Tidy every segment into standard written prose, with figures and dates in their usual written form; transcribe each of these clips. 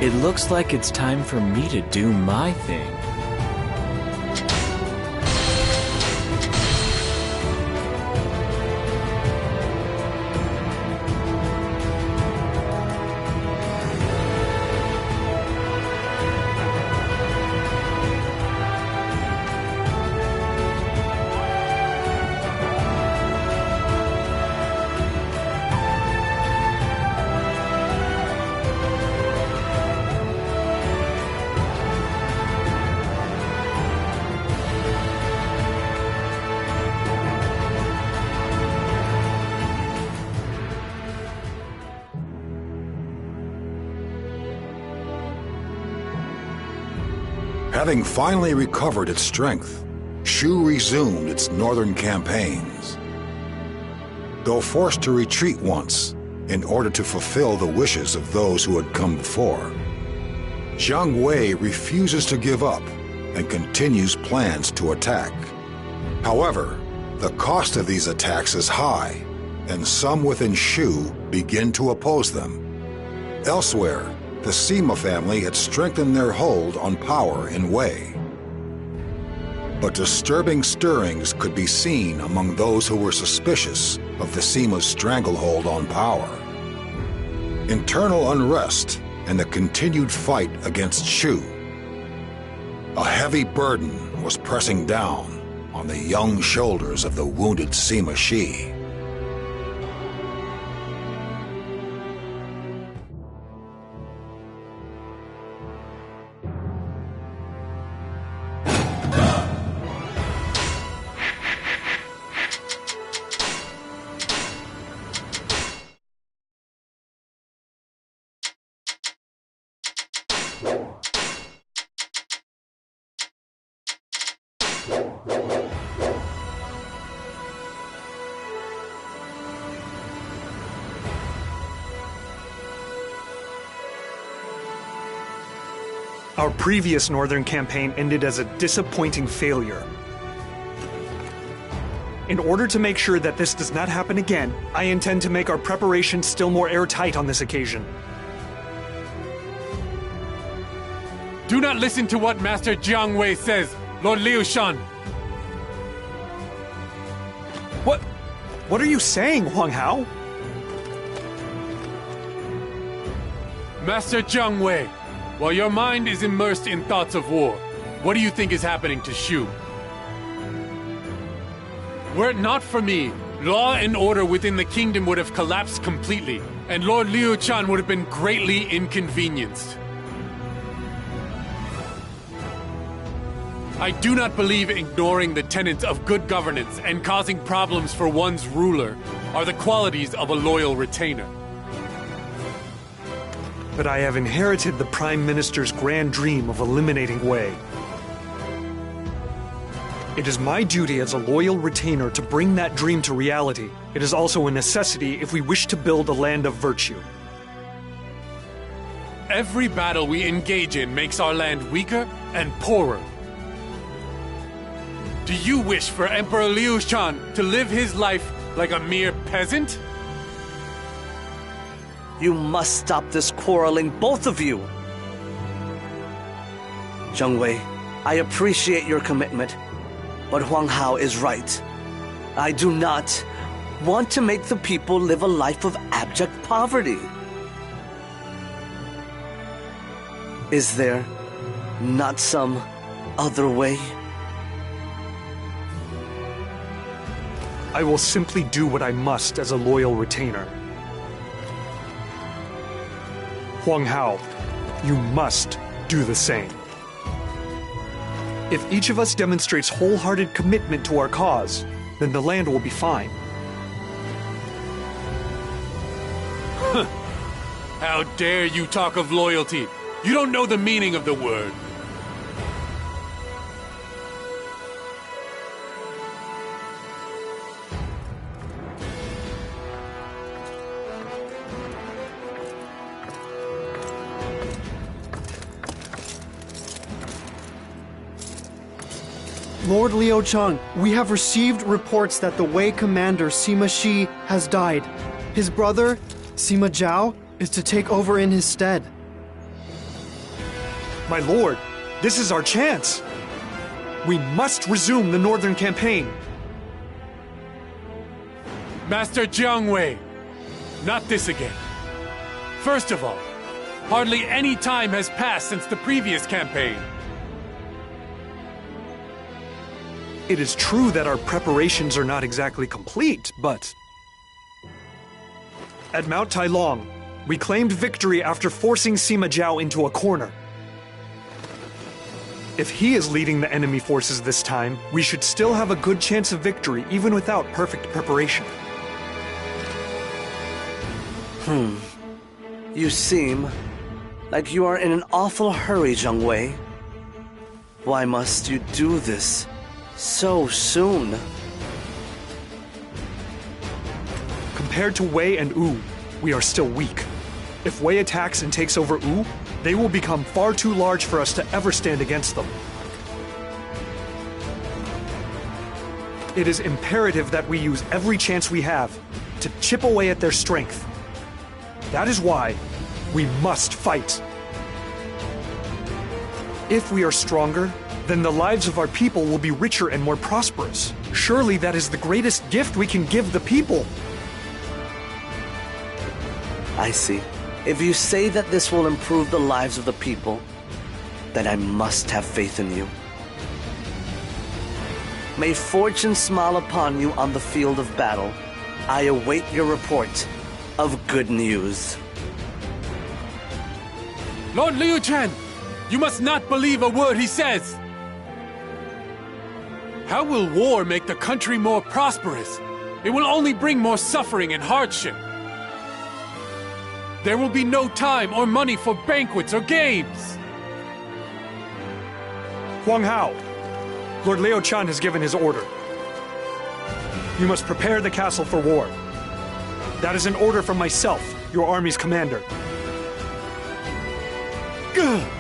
It looks like it's time for me to do my thing. Having finally recovered its strength, Shu resumed its northern campaigns. Though forced to retreat once in order to fulfill the wishes of those who had come before, Jiang Wei refuses to give up and continues plans to attack. However, the cost of these attacks is high, and some within Shu begin to oppose them. Elsewhere, the Sima family had strengthened their hold on power in Wei. But disturbing stirrings could be seen among those who were suspicious of the Sima's stranglehold on power. Internal unrest and the continued fight against Shu. A heavy burden was pressing down on the young shoulders of the wounded Sima Shi. Our previous northern campaign ended as a disappointing failure. In order to make sure that this does not happen again, I intend to make our preparations still more airtight on this occasion. Do not listen to what Master Jiang Wei says, Lord Liu Shan. What are you saying, Huang Hao? Master Jiang Wei, while your mind is immersed in thoughts of war, what do you think is happening to Shu? Were it not for me, law and order within the kingdom would have collapsed completely, and Lord Liu Chan would have been greatly inconvenienced. I do not believe ignoring the tenets of good governance and causing problems for one's ruler are the qualities of a loyal retainer. But I have inherited the Prime Minister's grand dream of eliminating Wei. It is my duty as a loyal retainer to bring that dream to reality. It is also a necessity if we wish to build a land of virtue. Every battle we engage in makes our land weaker and poorer. Do you wish for Emperor Liu Shan to live his life like a mere peasant? You must stop this quarreling, both of you! Jiang Wei, I appreciate your commitment, but Huang Hao is right. I do not want to make the people live a life of abject poverty. Is there not some other way? I will simply do what I must as a loyal retainer. Huang Hao, you must do the same. If each of us demonstrates wholehearted commitment to our cause, then the land will be fine. How dare you talk of loyalty? You don't know the meaning of the word. Lord Liu Chang, we have received reports that the Wei commander Sima Shi has died. His brother, Sima Zhao, is to take over in his stead. My lord, this is our chance. We must resume the northern campaign. Master Jiang Wei, not this again. First of all, hardly any time has passed since the previous campaign. It is true that our preparations are not exactly complete, but... At Mount Tai Long, we claimed victory after forcing Sima Zhao into a corner. If he is leading the enemy forces this time, we should still have a good chance of victory even without perfect preparation. You seem like you are in an awful hurry, Jiang Wei. Why must you do this so soon? Compared to Wei and Wu, we are still weak. If Wei attacks and takes over Wu, they will become far too large for us to ever stand against them. It is imperative that we use every chance we have to chip away at their strength. That is why we must fight. If we are stronger, then the lives of our people will be richer and more prosperous. Surely that is the greatest gift we can give the people. I see. If you say that this will improve the lives of the people, then I must have faith in you. May fortune smile upon you on the field of battle. I await your report of good news. Lord Liu Chen, you must not believe a word he says. How will war make the country more prosperous? It will only bring more suffering and hardship. There will be no time or money for banquets or games. Huang Hao, Lord Liu Chen has given his order. You must prepare the castle for war. That is an order from myself, your army's commander. Gah!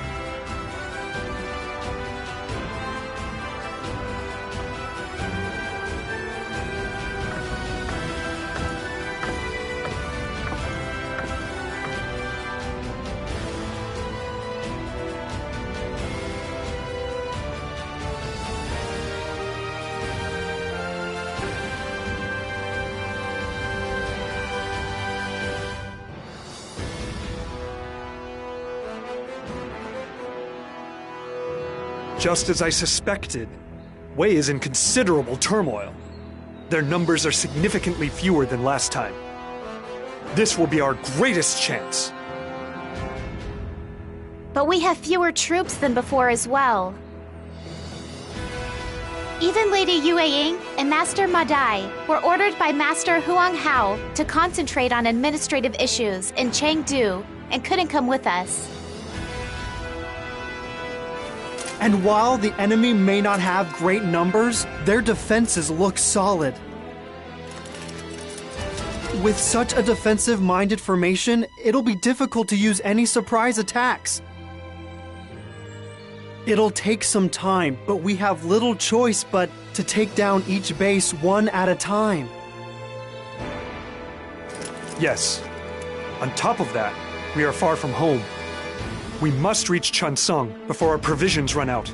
Just as I suspected, Wei is in considerable turmoil. Their numbers are significantly fewer than last time. This will be our greatest chance. But we have fewer troops than before as well. Even Lady Yue Ying and Master Ma Dai were ordered by Master Huang Hao to concentrate on administrative issues in Chengdu and couldn't come with us. And while the enemy may not have great numbers, their defenses look solid. With such a defensive-minded formation, it'll be difficult to use any surprise attacks. It'll take some time, but we have little choice but to take down each base one at a time. Yes. On top of that, we are far from home. We must reach Cheongsong before our provisions run out.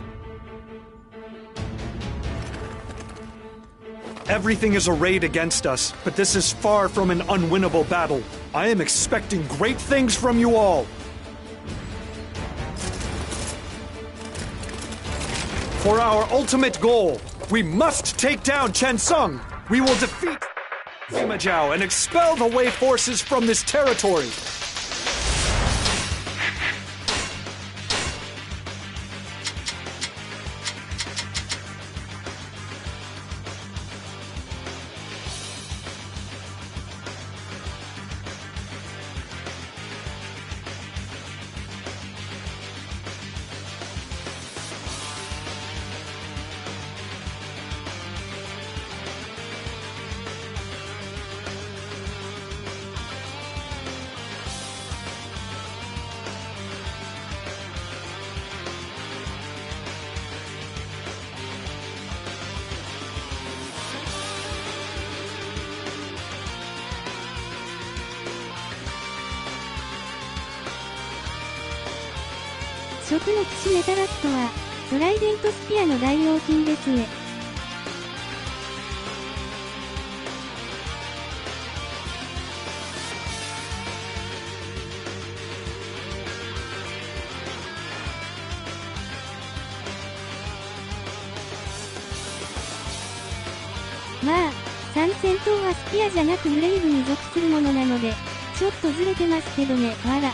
Everything is arrayed against us, but this is far from an unwinnable battle. I am expecting great things from you all. For our ultimate goal, we must take down Cheongsong. We will defeat Sima Zhao and expel the Wei forces from this territory. 食の騎士メタラストは、トライデントスピアの代用品ですね。まあ、3戦闘はスピアじゃなくブレイブに属するものなので、ちょっとずれてますけどね、わら。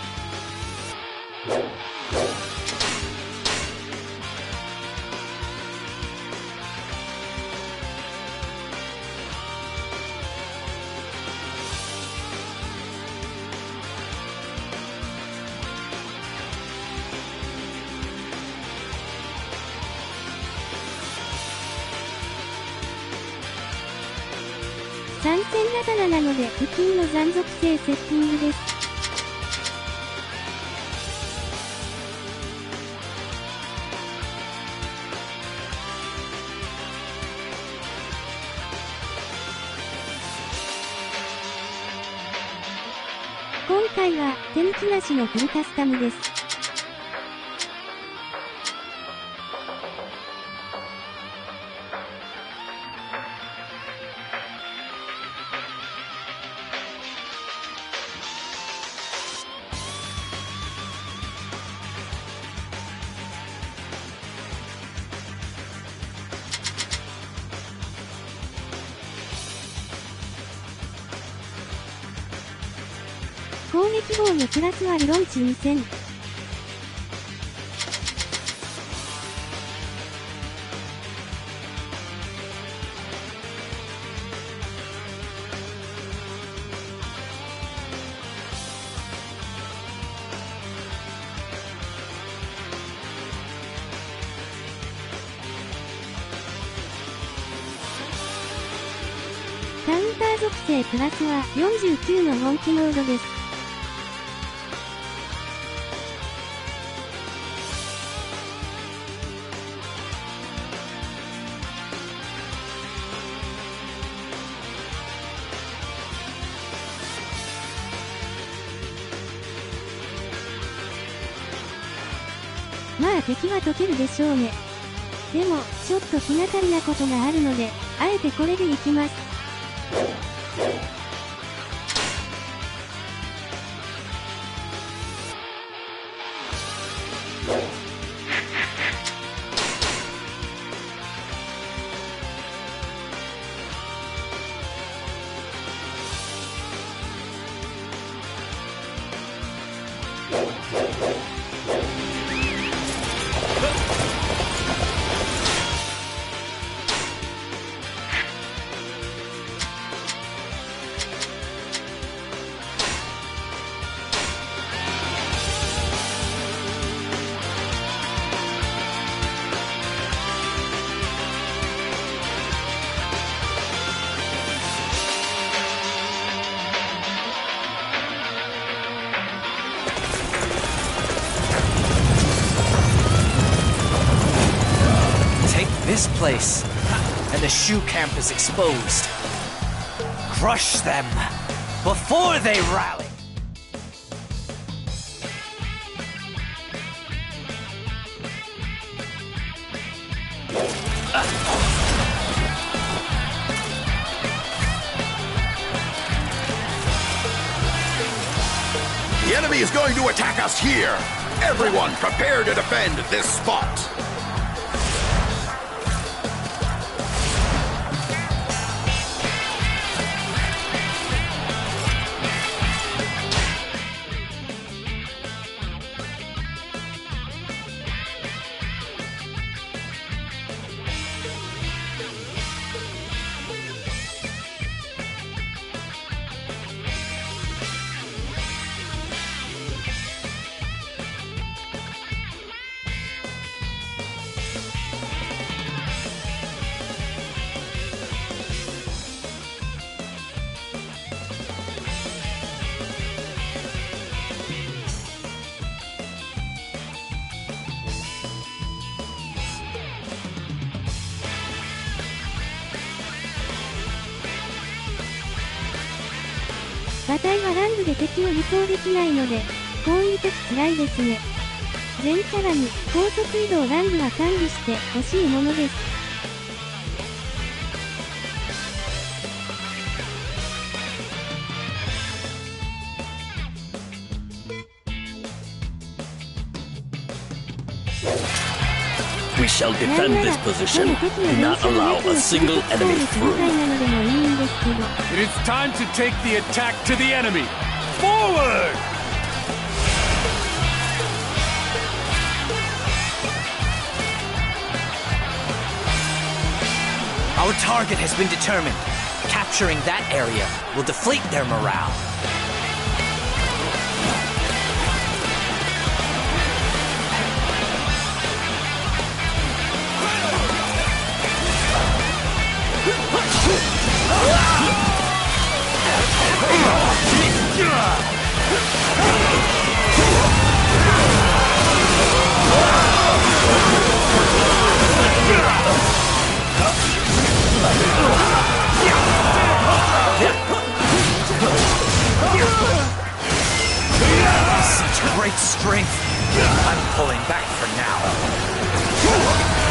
参戦刀なので普通の残属性セッティングです。今回は天気なしのフルカスタムです。攻撃防御プラスは理論値2000。カウンター属性プラスは49の本気モードです。まあ敵は解けるでしょうね。でも、ちょっと気がかりなことがあるので、あえてこれでいきます。This place, and the Shu camp is exposed. Crush them before they rally. The enemy is going to attack us here. Everyone prepare to defend this spot.馬体はラングで敵を輸送できないので、こういう時辛いですね。全キャラに高速移動ラングは完備して欲しいものです。We shall defend this position. Do not allow a single enemy through. It is time to take the attack to the enemy. Forward! Our target has been determined. Capturing that area will deflate their morale. Such great strength. I'm pulling back for now.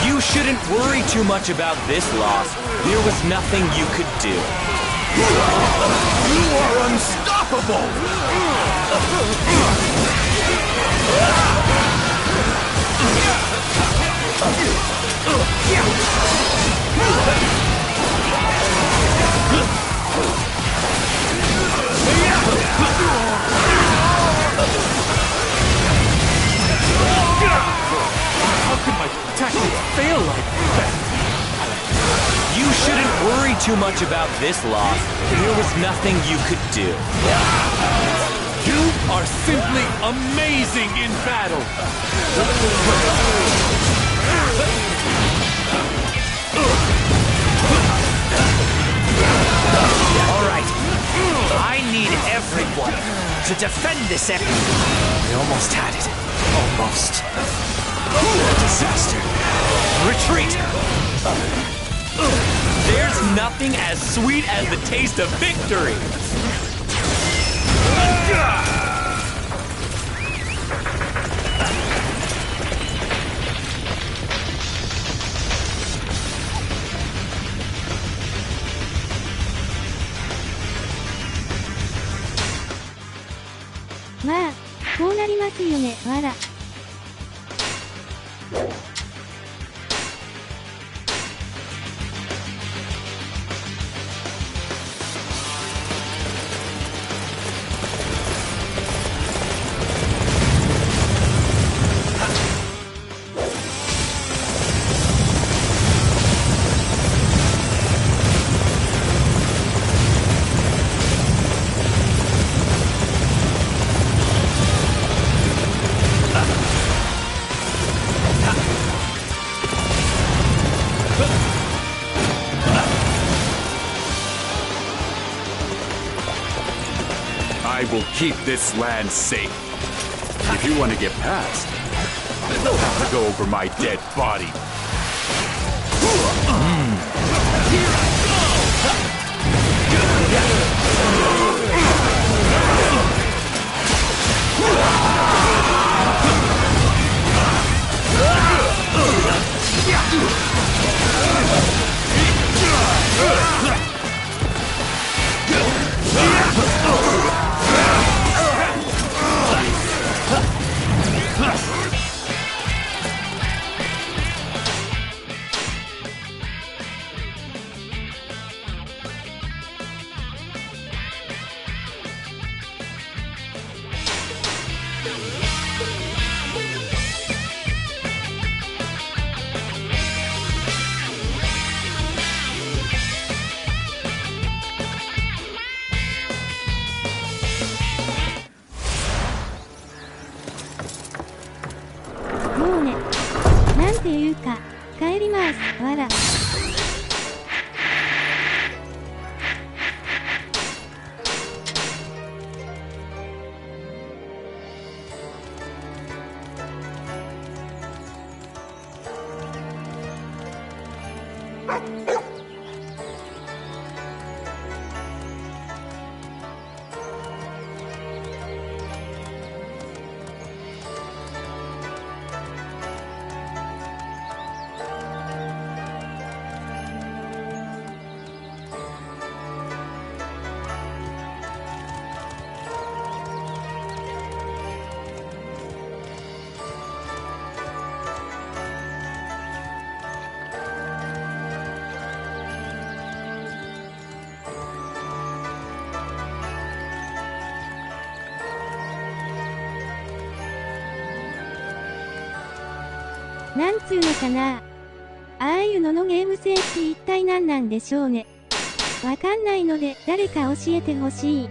You shouldn't worry too much about this loss. There was nothing you could do. You are unstoppable! How could my tactics fail like that? You shouldn't worry too much about this loss. There was nothing you could do. You are simply amazing in battle! All right. I need everyone to defend this area. We almost had it. Almost. Disaster. Retreat! There's nothing as sweet as the taste of victory! Ma, こうなりますよね、わら。I will keep this land safe. If you want to get past, you'll have to go over my dead body. なんつうのかな。ああいうののゲーム性って一体何なんでしょうね。わかんないので誰か教えてほしい。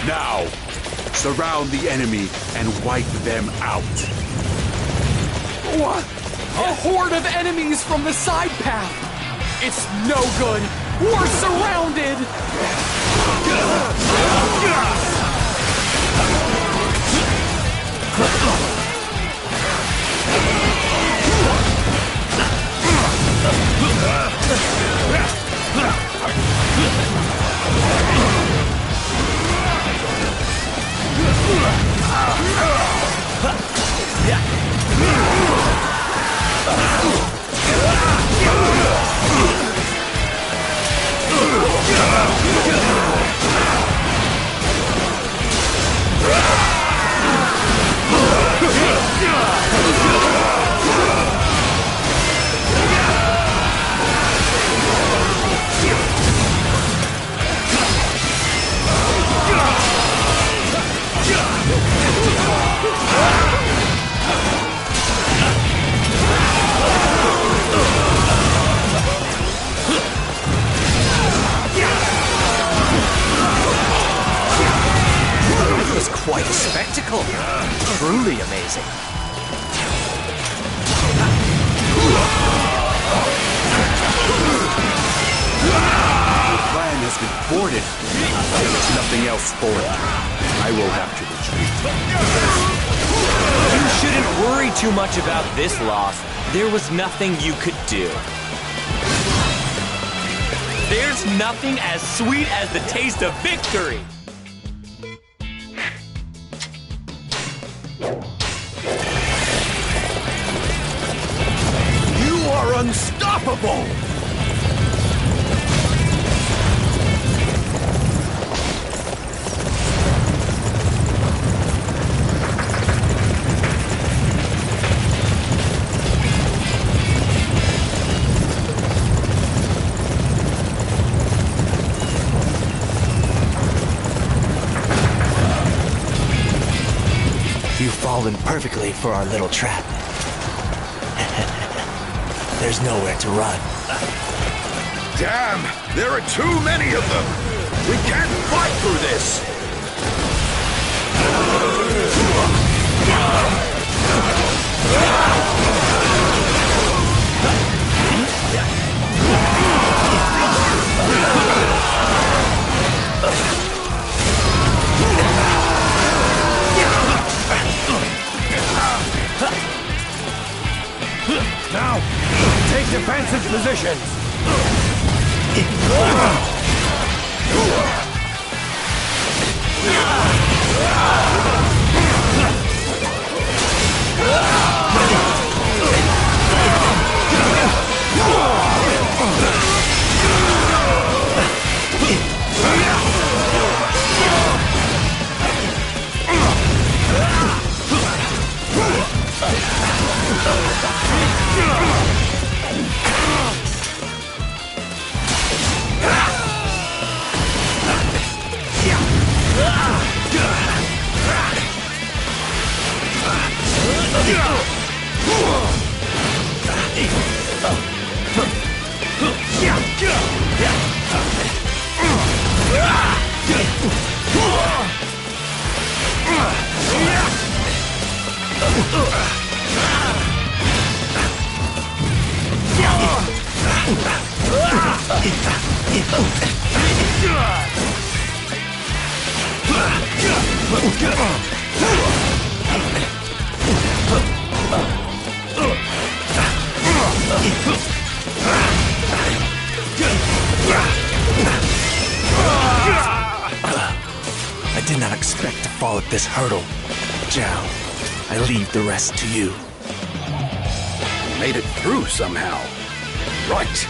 Now, surround the enemy and wipe them out. What? A horde of enemies from the side path! It's no good! We're surrounded! Quite a spectacle. Truly amazing. The plan has been thwarted. There's nothing else for it. I will have to retreat. You shouldn't worry too much about this loss. There was nothing you could do. There's nothing as sweet as the taste of victory. You are unstoppable! You've fallen perfectly for our little trap. There's nowhere to run. Damn! There are too many of them! We can't fight through this! Now, take defensive positions! I did not expect to fall at this hurdle. Zhao, I leave the rest to you. Made it through somehow. Right.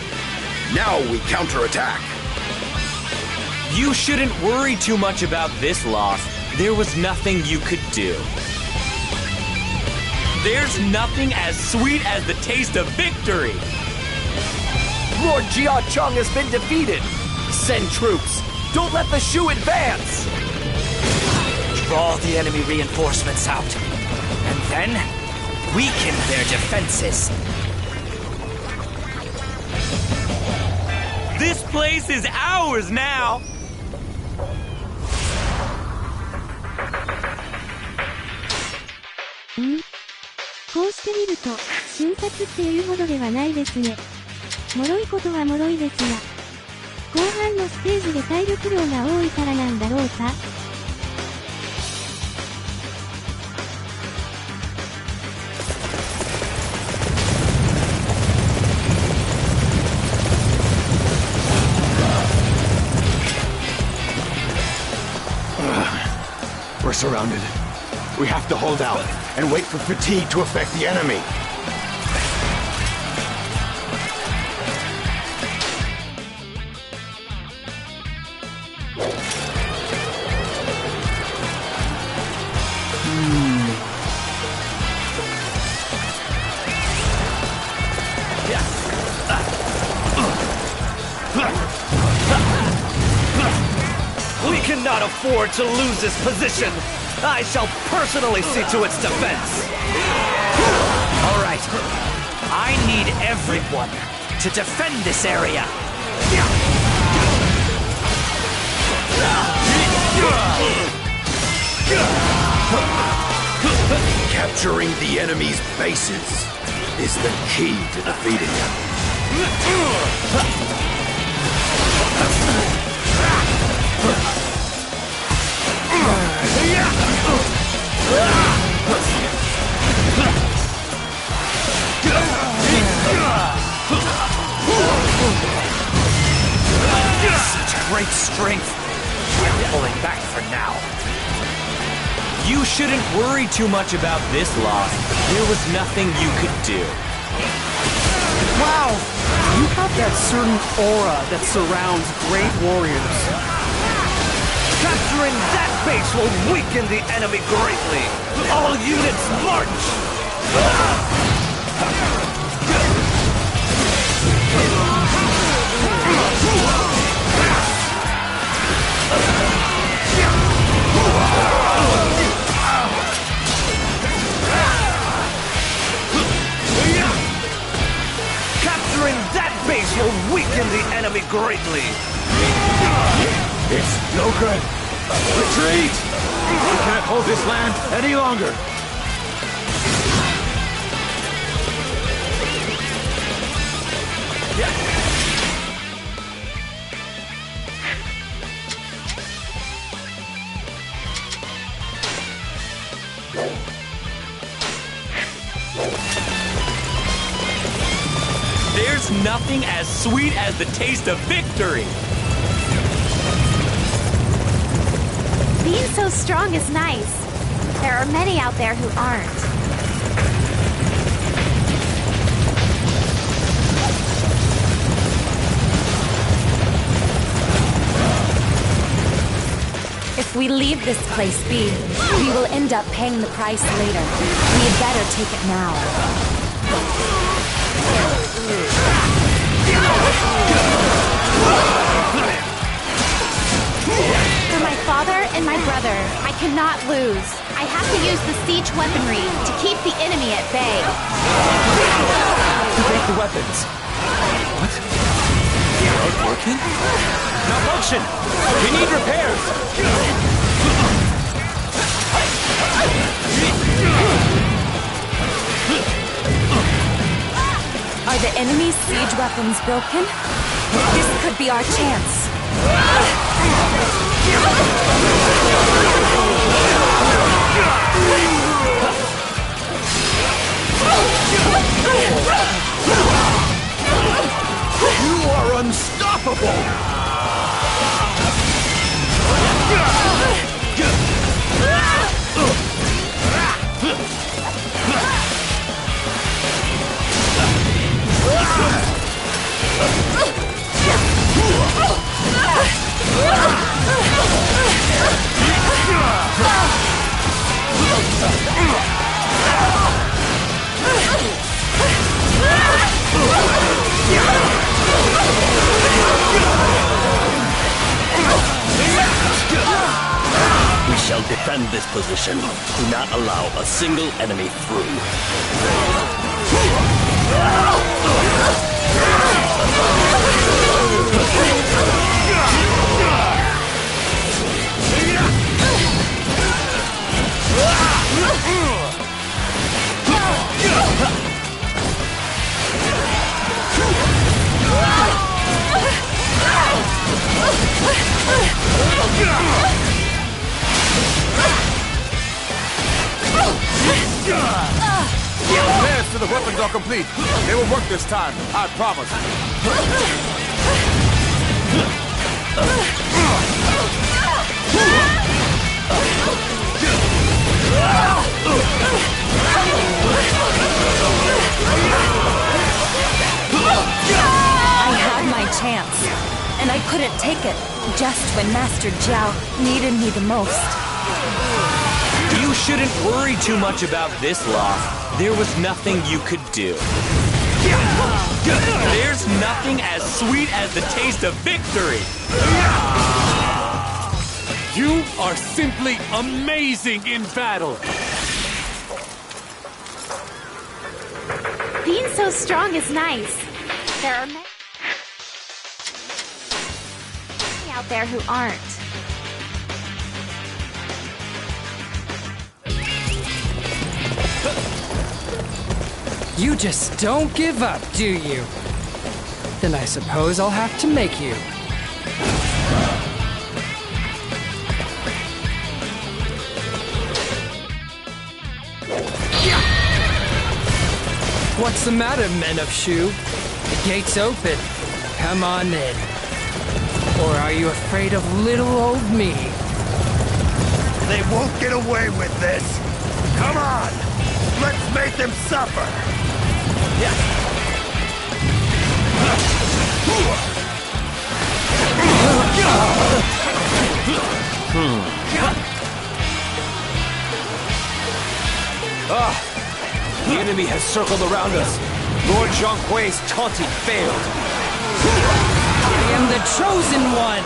Now we counterattack. You shouldn't worry too much about this loss. There was nothing you could do. There's nothing as sweet as the taste of victory! Lord Jia Cheng has been defeated! Send troops! Don't let the Shu advance! Draw the enemy reinforcements out, and then weaken their defenses. This place is ours now! こうしてみると、瞬殺っていうほどではないですね。脆いことは脆いですが、後半のステージで体力量が多いからなんだろうか。We're surrounded. We have to hold out and wait for fatigue to affect the enemy. We cannot afford to lose this position! I shall personally see to its defense! All right. I need everyone to defend this area. Capturing the enemy's bases is the key to defeating them. Such great strength. I'm pulling back for now. You shouldn't worry too much about this loss. There was nothing you could do. Wow! You have that certain aura that surrounds great warriors. Capturing that base will weaken the enemy greatly! All units march! Capturing that base will weaken the enemy greatly! It's no good. Retreat! We can't hold this land any longer. There's nothing as sweet as the taste of victory! Being so strong is nice. There are many out there who aren't. If we leave this place be, we will end up paying the price later. We had better take it now. For my father and my brother, I cannot lose. I have to use the siege weaponry to keep the enemy at bay. Break the weapons. What? Not working? Malfunction! We need repairs! Are the enemy's siege weapons broken? This could be our chance. You are unstoppable! defend this position. Do not allow a single enemy through. Repairs to the weapons are complete. They will work this time, I promise. I had my chance, and I couldn't take it just when Master Jiao needed me the most. You shouldn't worry too much about this loss. There was nothing you could do. There's nothing as sweet as the taste of victory. You are simply amazing in battle. Being so strong is nice. There are many out there who aren't. You just don't give up, do you? Then I suppose I'll have to make you. What's the matter, men of Shu? The gate's open. Come on in. Or are you afraid of little old me? They won't get away with this. Come on! Let's make them suffer! The enemy has circled around us. Lord Zhonghui's taunting failed. I am the chosen one!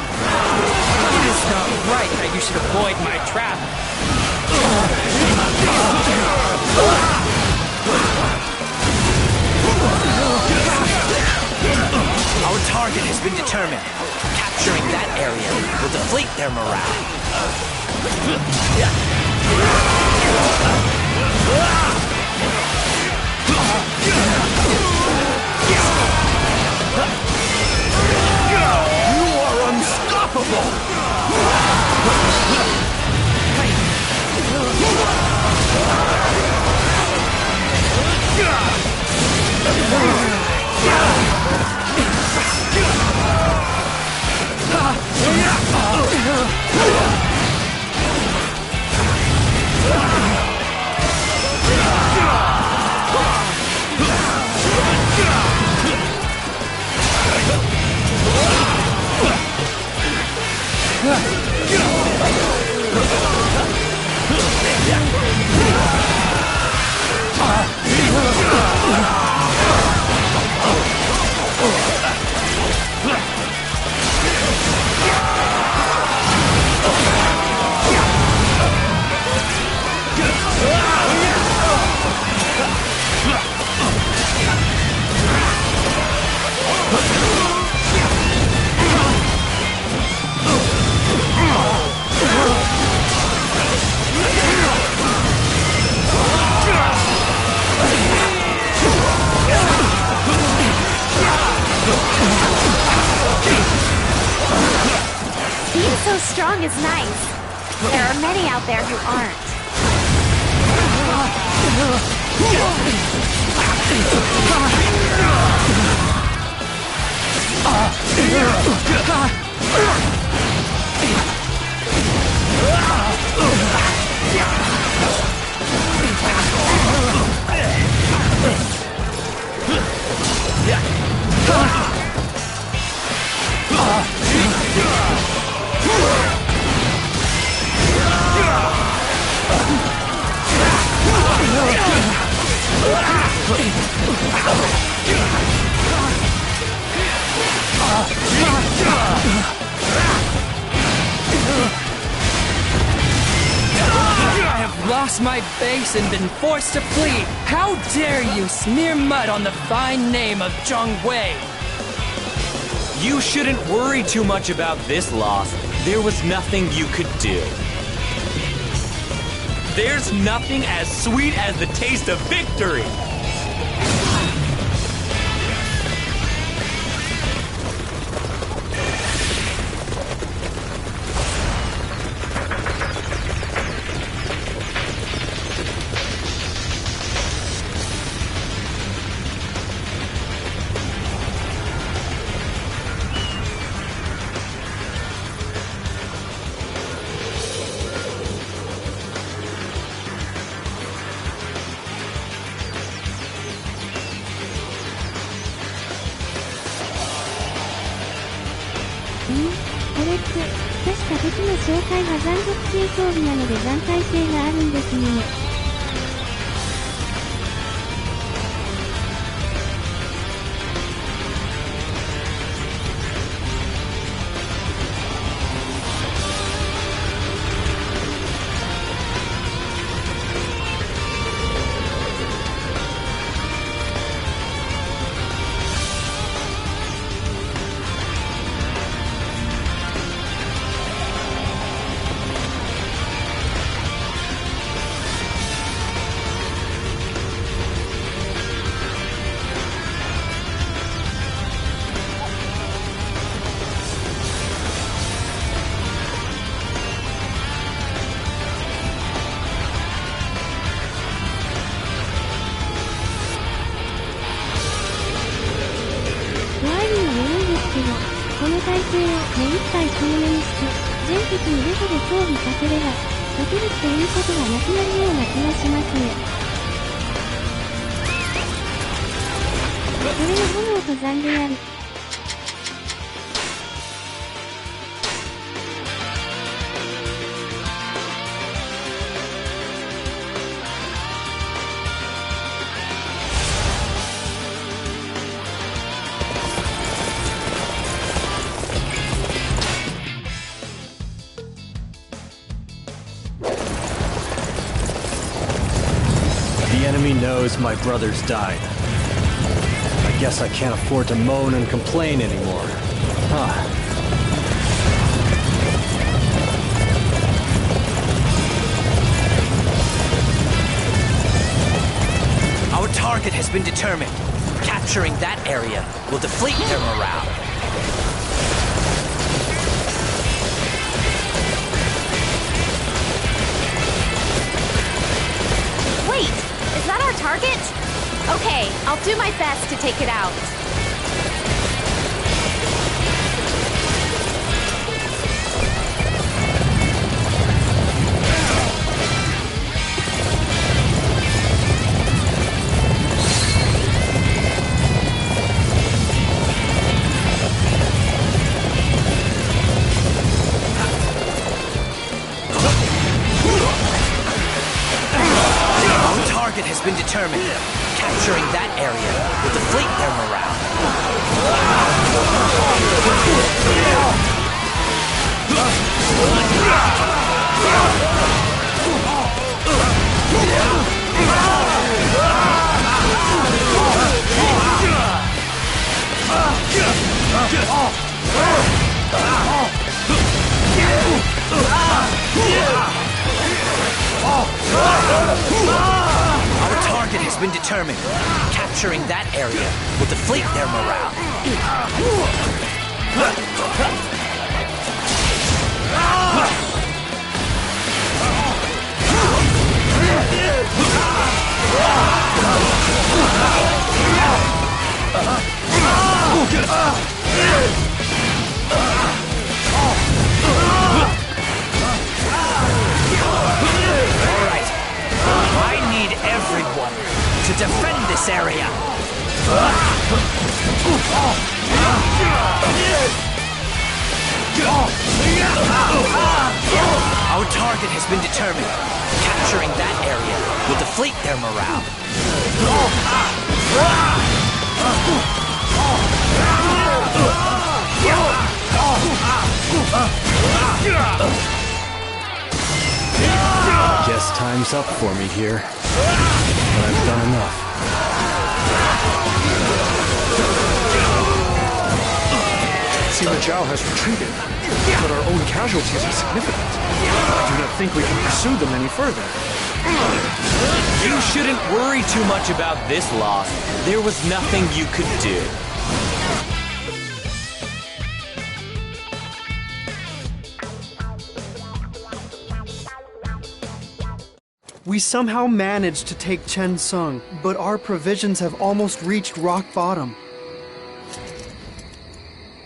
It is not right that you should avoid my trap. Our target has been determined. Capturing that area will deflate their morale. You are unstoppable! Being so strong is nice. There are many out there who aren't. lost my base and been forced to flee. How dare you smear mud on the fine name of Zhongwei? You shouldn't worry too much about this loss. There was nothing you could do. There's nothing as sweet as the taste of victory.これって、確か武器の紹介は残属性装備なので残耐性があるんですよね。この体勢を目いっぱい強めにして、全敵にレフで装備させれば、解けるっていうことがなくなるような気がしますね。これが炎と残である。The enemy knows my brother's died. I guess I can't afford to moan and complain anymore. Huh. Our target has been determined. Capturing that area will deflate their morale. Is that our target? Okay, I'll do my best to take it out. Has been determined. Capturing that area will deflate their morale. Our target has been determined. Capturing that area will deflate their morale. Everyone to defend this area. Our target has been determined. Capturing that area will deflate their morale. Guess time Time's up for me here. But I've done enough. Sima Zhao has retreated, but our own casualties are significant. I do not think we can pursue them any further. You shouldn't worry too much about this loss. There was nothing you could do. We somehow managed to take Chen Sung, but our provisions have almost reached rock bottom.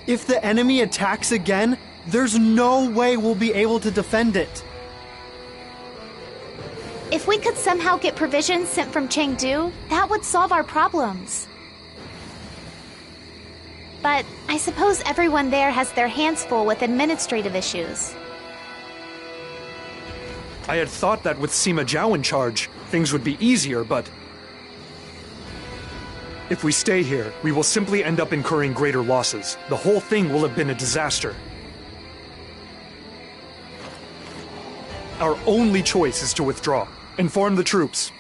If the enemy attacks again, there's no way we'll be able to defend it. If we could somehow get provisions sent from Chengdu, that would solve our problems. But I suppose everyone there has their hands full with administrative issues. I had thought that with Sima Zhao in charge, things would be easier, but... if we stay here, we will simply end up incurring greater losses. The whole thing will have been a disaster. Our only choice is to withdraw. Inform the troops.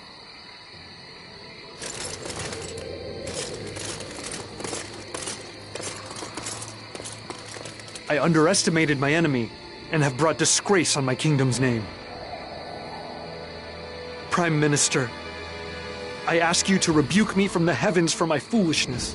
I underestimated my enemy and have brought disgrace on my kingdom's name. Prime Minister, I ask you to rebuke me from the heavens for my foolishness.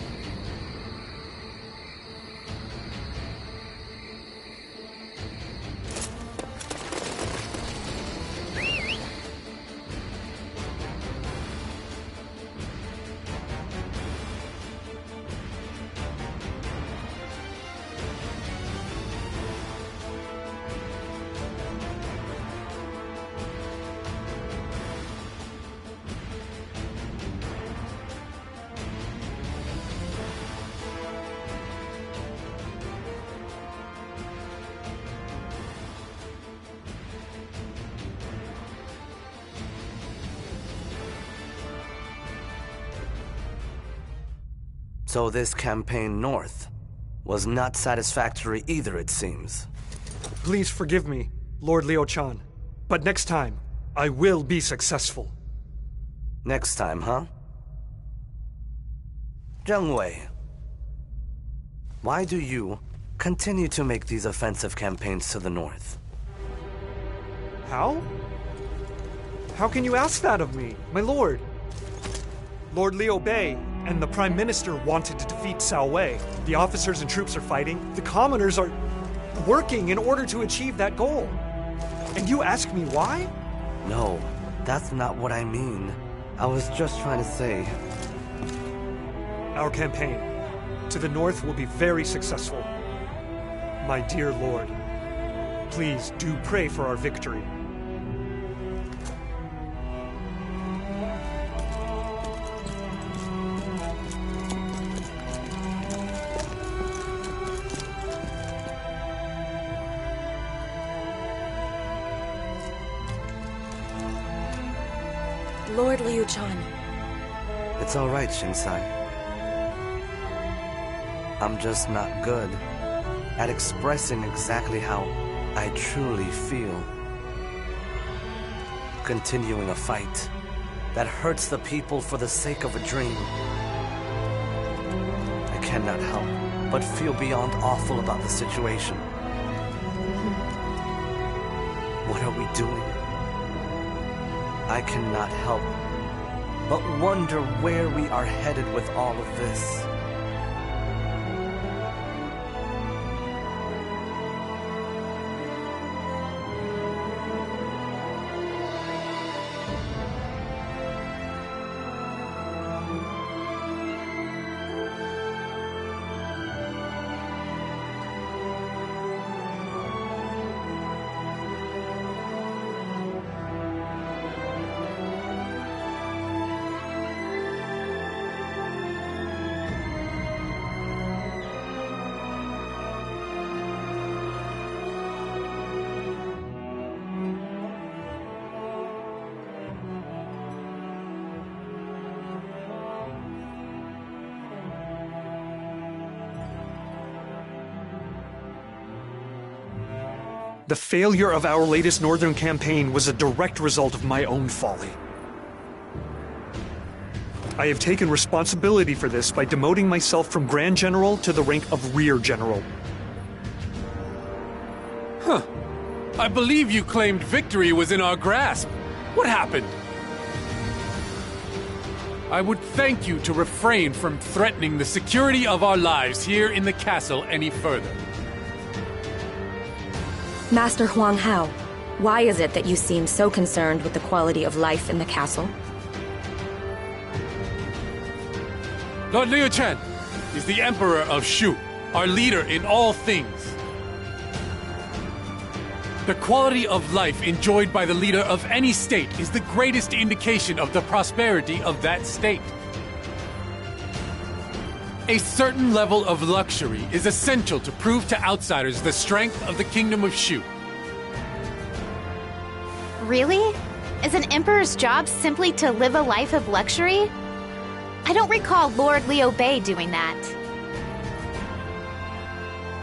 So this campaign north was not satisfactory either, it seems. Please forgive me, Lord Liu Chan. But next time, I will be successful. Next time, huh? Zheng Wei, why do you continue to make these offensive campaigns to the north? How? How can you ask that of me, my lord? Lord Liu Bei and the Prime Minister wanted to defeat Cao Wei. The officers and troops are fighting. The commoners are working in order to achieve that goal. And you ask me why? No, that's not what I mean. I was just trying to say... Our campaign to the north will be very successful. My dear lord, please do pray for our victory. Lord Liu Chan. It's all right, Shinsai. I'm just not good at expressing exactly how I truly feel. Continuing a fight that hurts the people for the sake of a dream. I cannot help but feel beyond awful about the situation. What are we doing? I cannot help but wonder where we are headed with all of this. The failure of our latest northern campaign was a direct result of my own folly. I have taken responsibility for this by demoting myself from Grand General to the rank of Rear General. Huh. I believe you claimed victory was in our grasp. What happened? I would thank you to refrain from threatening the security of our lives here in the castle any further. Master Huang Hao, why is it that you seem so concerned with the quality of life in the castle? Lord Liu Chen is the Emperor of Shu, our leader in all things. The quality of life enjoyed by the leader of any state is the greatest indication of the prosperity of that state. A certain level of luxury is essential to prove to outsiders the strength of the Kingdom of Shu. Really? Is an emperor's job simply to live a life of luxury? I don't recall Lord Liu Bei doing that.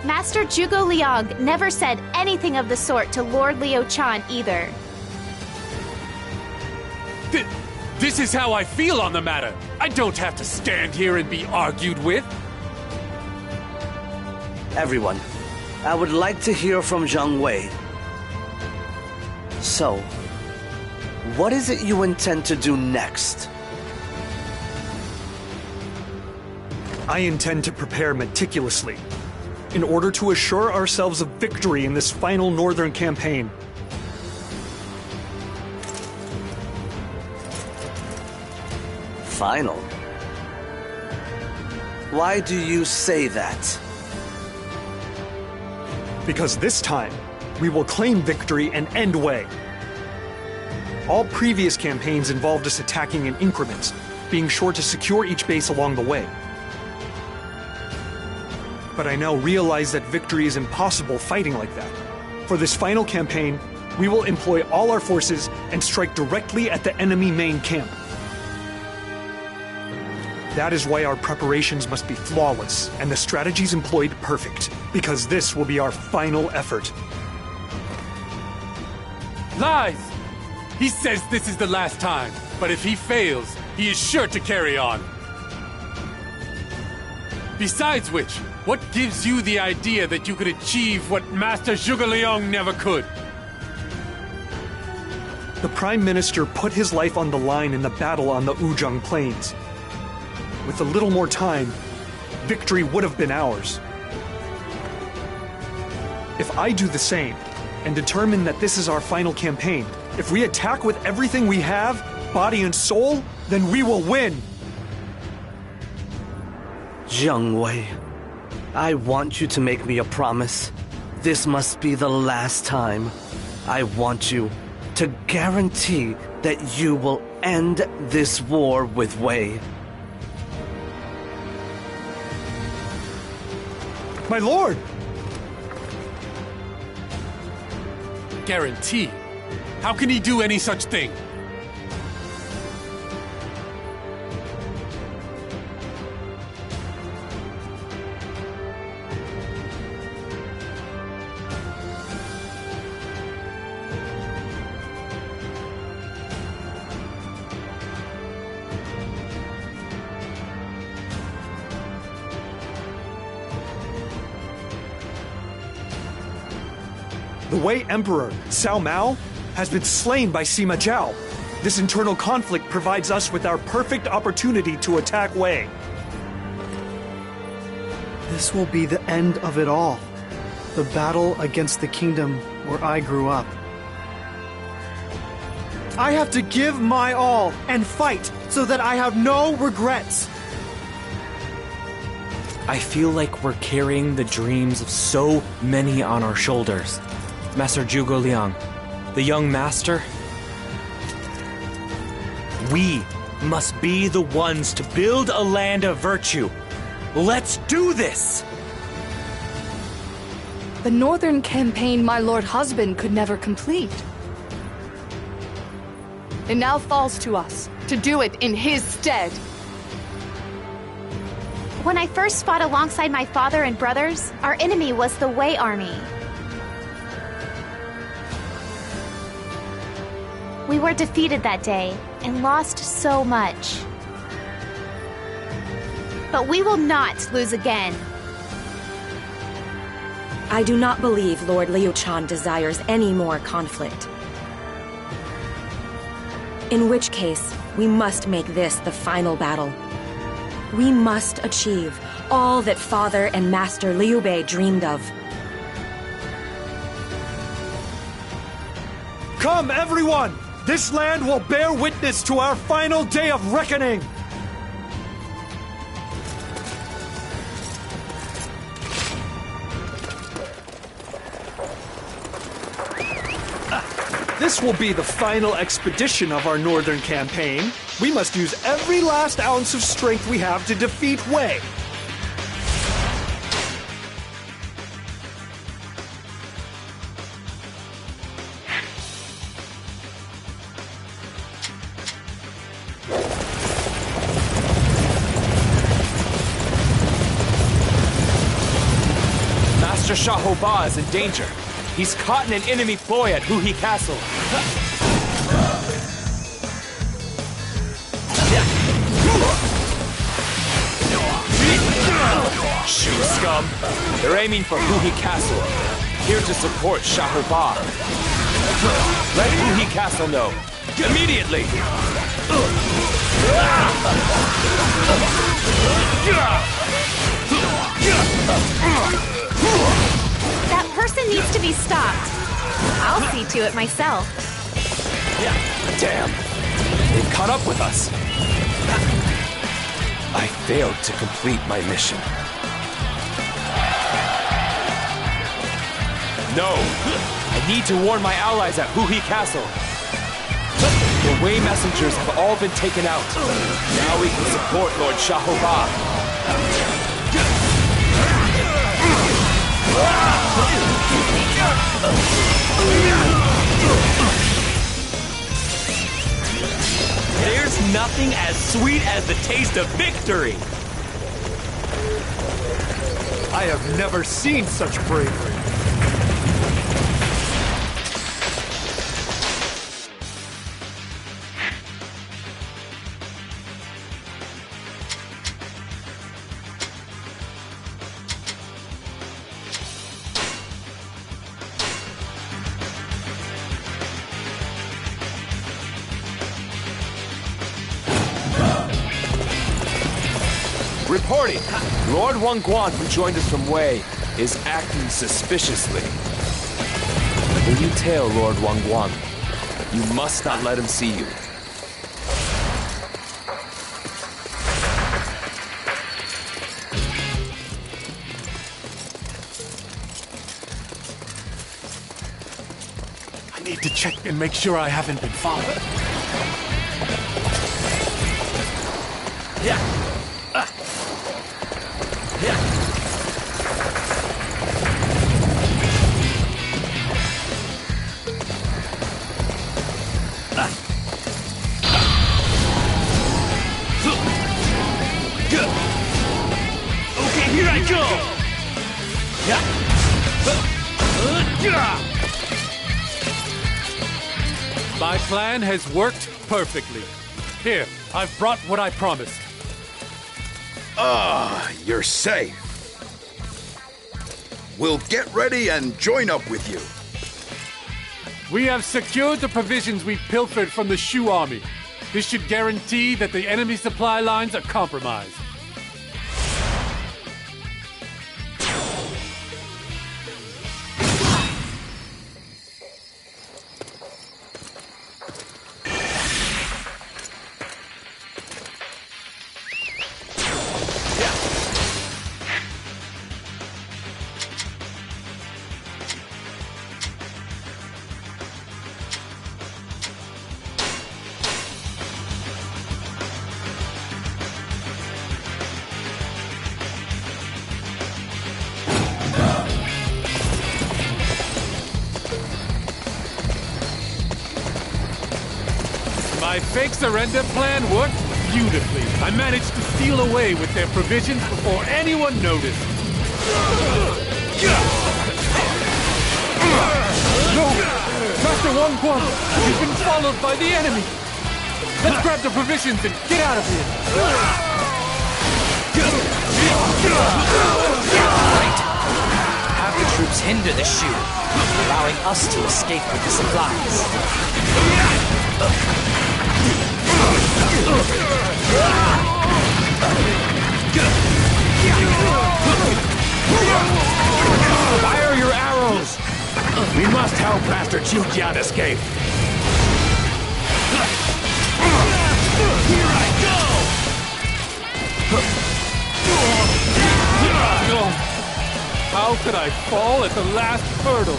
Master Zhuge Liang never said anything of the sort to Lord Liu Chan either. This is how I feel on the matter. I don't have to stand here and be argued with. Everyone, I would like to hear from Zhang Wei. So, what is it you intend to do next? I intend to prepare meticulously in order to assure ourselves of victory in this final northern campaign. Final? Why do you say that? Because this time, we will claim victory and end Wei. All previous campaigns involved us attacking in increments, being sure to secure each base along the way. But I now realize that victory is impossible fighting like that. For this final campaign, we will employ all our forces and strike directly at the enemy main camp. That is why our preparations must be flawless and the strategies employed perfect, because this will be our final effort. Lies! He says this is the last time, but if he fails, he is sure to carry on. Besides which, what gives you the idea that you could achieve what Master Zhuge Liang never could? The Prime Minister put his life on the line in the battle on the Wuzhong Plains. With a little more time, victory would have been ours. If I do the same, and determine that this is our final campaign, if we attack with everything we have, body and soul, then we will win! Zhang Wei, I want you to make me a promise. This must be the last time. I want you to guarantee that you will end this war with Wei. My lord! Guarantee? How can he do any such thing? The Wei Emperor, Cao Mao, has been slain by Sima Zhao. This internal conflict provides us with our perfect opportunity to attack Wei. This will be the end of it all. The battle against the kingdom where I grew up. I have to give my all and fight so that I have no regrets. I feel like we're carrying the dreams of so many on our shoulders. Master Zhuge Liang, the young master. We must be the ones to build a land of virtue. Let's do this! The northern campaign my lord husband could never complete. It now falls to us to do it in his stead. When I first fought alongside my father and brothers, our enemy was the Wei army. We were defeated that day and lost so much. But we will not lose again. I do not believe Lord Liu Chan desires any more conflict. In which case, we must make this the final battle. We must achieve all that Father and Master Liu Bei dreamed of. Come, everyone! This land will bear witness to our final day of reckoning! This will be the final expedition of our northern campaign. We must use every last ounce of strength we have to defeat Wei. Master Shahoba is in danger. He's caught in an enemy ploy at Huhi Castle. Shu scum! They're aiming for Huhi Castle. Here to support Shahoba. Let Huhi Castle know. Immediately! That person needs to be stopped. I'll see to it myself. Damn! They've caught up with us. I failed to complete my mission. No! I need to warn my allies at Huhi Castle. The Wei messengers have all been taken out. Now we can support Lord Shahoba. There's nothing as sweet as the taste of victory! I have never seen such bravery. Reporting! Lord Wang Guan, who joined us from Wei, is acting suspiciously. Will you tell Lord Wang Guan? You must not let him see you. I need to check and make sure I haven't been followed. Okay, here I go! My plan has worked perfectly. Here, I've brought what I promised. You're safe. We'll get ready and join up with you. We have secured the provisions we pilfered from the Shu army. This should guarantee that the enemy supply lines are compromised. My fake surrender plan worked beautifully. I managed to steal away with their provisions before anyone noticed. No! Master Guan, we've been followed by the enemy. Let's grab the provisions and get out of here. Right. Have the troops hinder the Shu, allowing us to escape with the supplies. Fire your arrows! We must help Master Shu Chapter escape. Here I go! How could I fall at the last hurdle?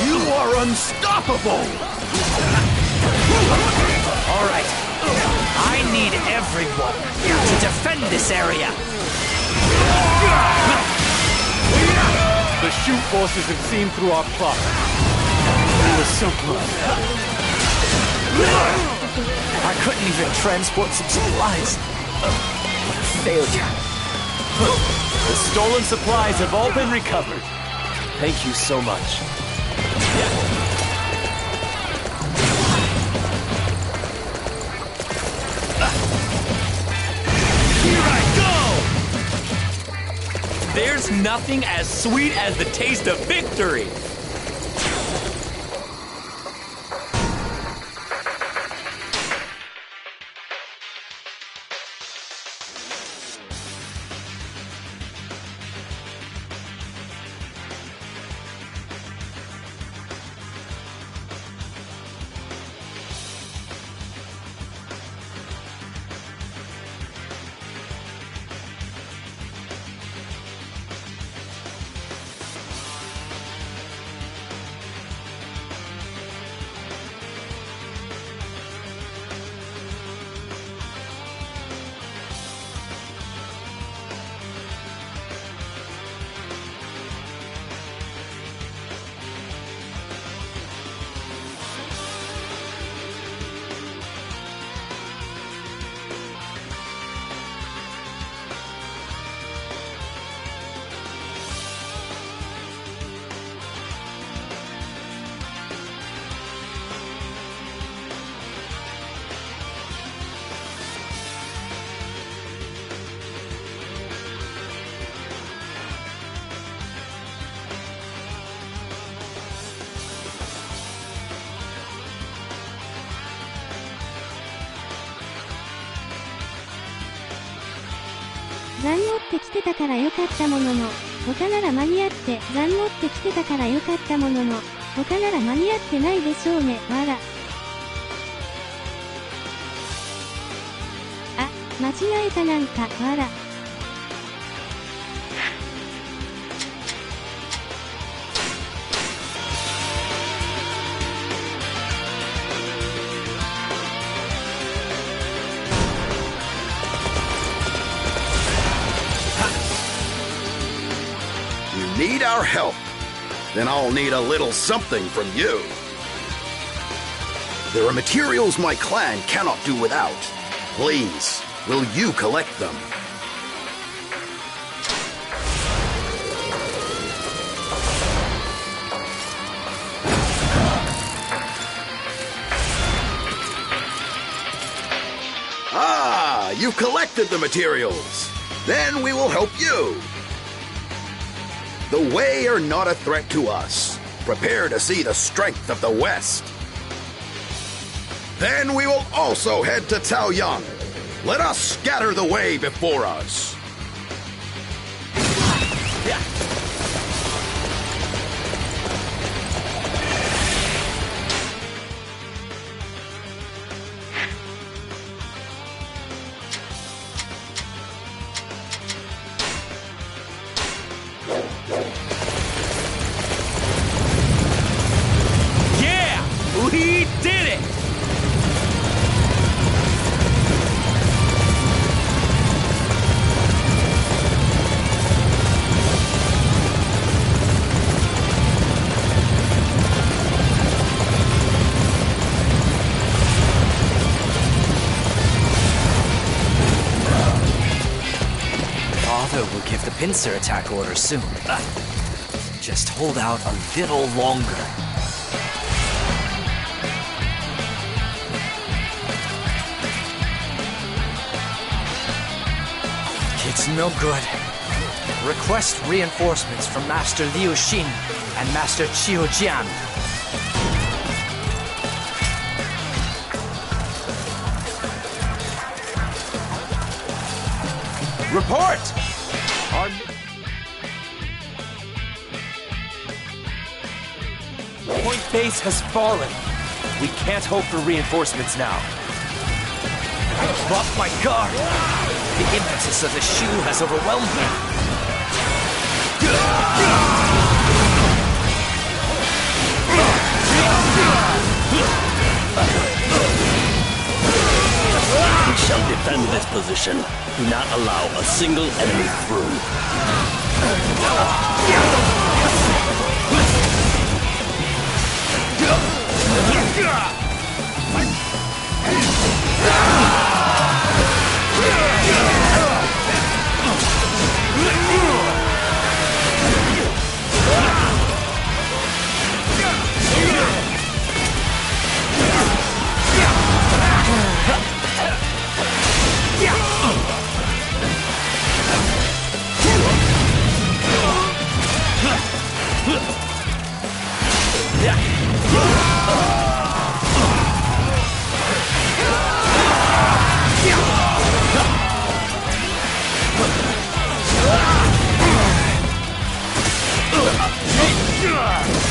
You are unstoppable! All right. I need everyone to defend this area. The Shu forces have seen through our plot. We were so close. I couldn't even transport some supplies. What a failure. The stolen supplies have all been recovered. Thank you so much. Here I go! There's nothing as sweet as the taste of victory.残持ってきてたから良かったものの、他なら間に合って残持ってきてたから良かったものの、他なら間に合ってないでしょうね、わら。あ、間違えたなんか、わら。Need our help? Then I'll need a little something from you. There are materials my clan cannot do without. Please, will you collect them? Ah, you've collected the materials. Then we will help you. The Wei are not a threat to us. Prepare to see the strength of the West. Then we will also head to Taoyang. Let us scatter the way before us. Yeah! We did it! Will give the pincer attack order soon. Just hold out a little longer. It's no good. Request reinforcements from Master Liu Xin and Master Qiu Jian. Report! Point base has fallen. We can't hope for reinforcements now. I dropped my guard. The impetus of the Shu has overwhelmed me. We shall defend this position. Do not allow a single enemy through.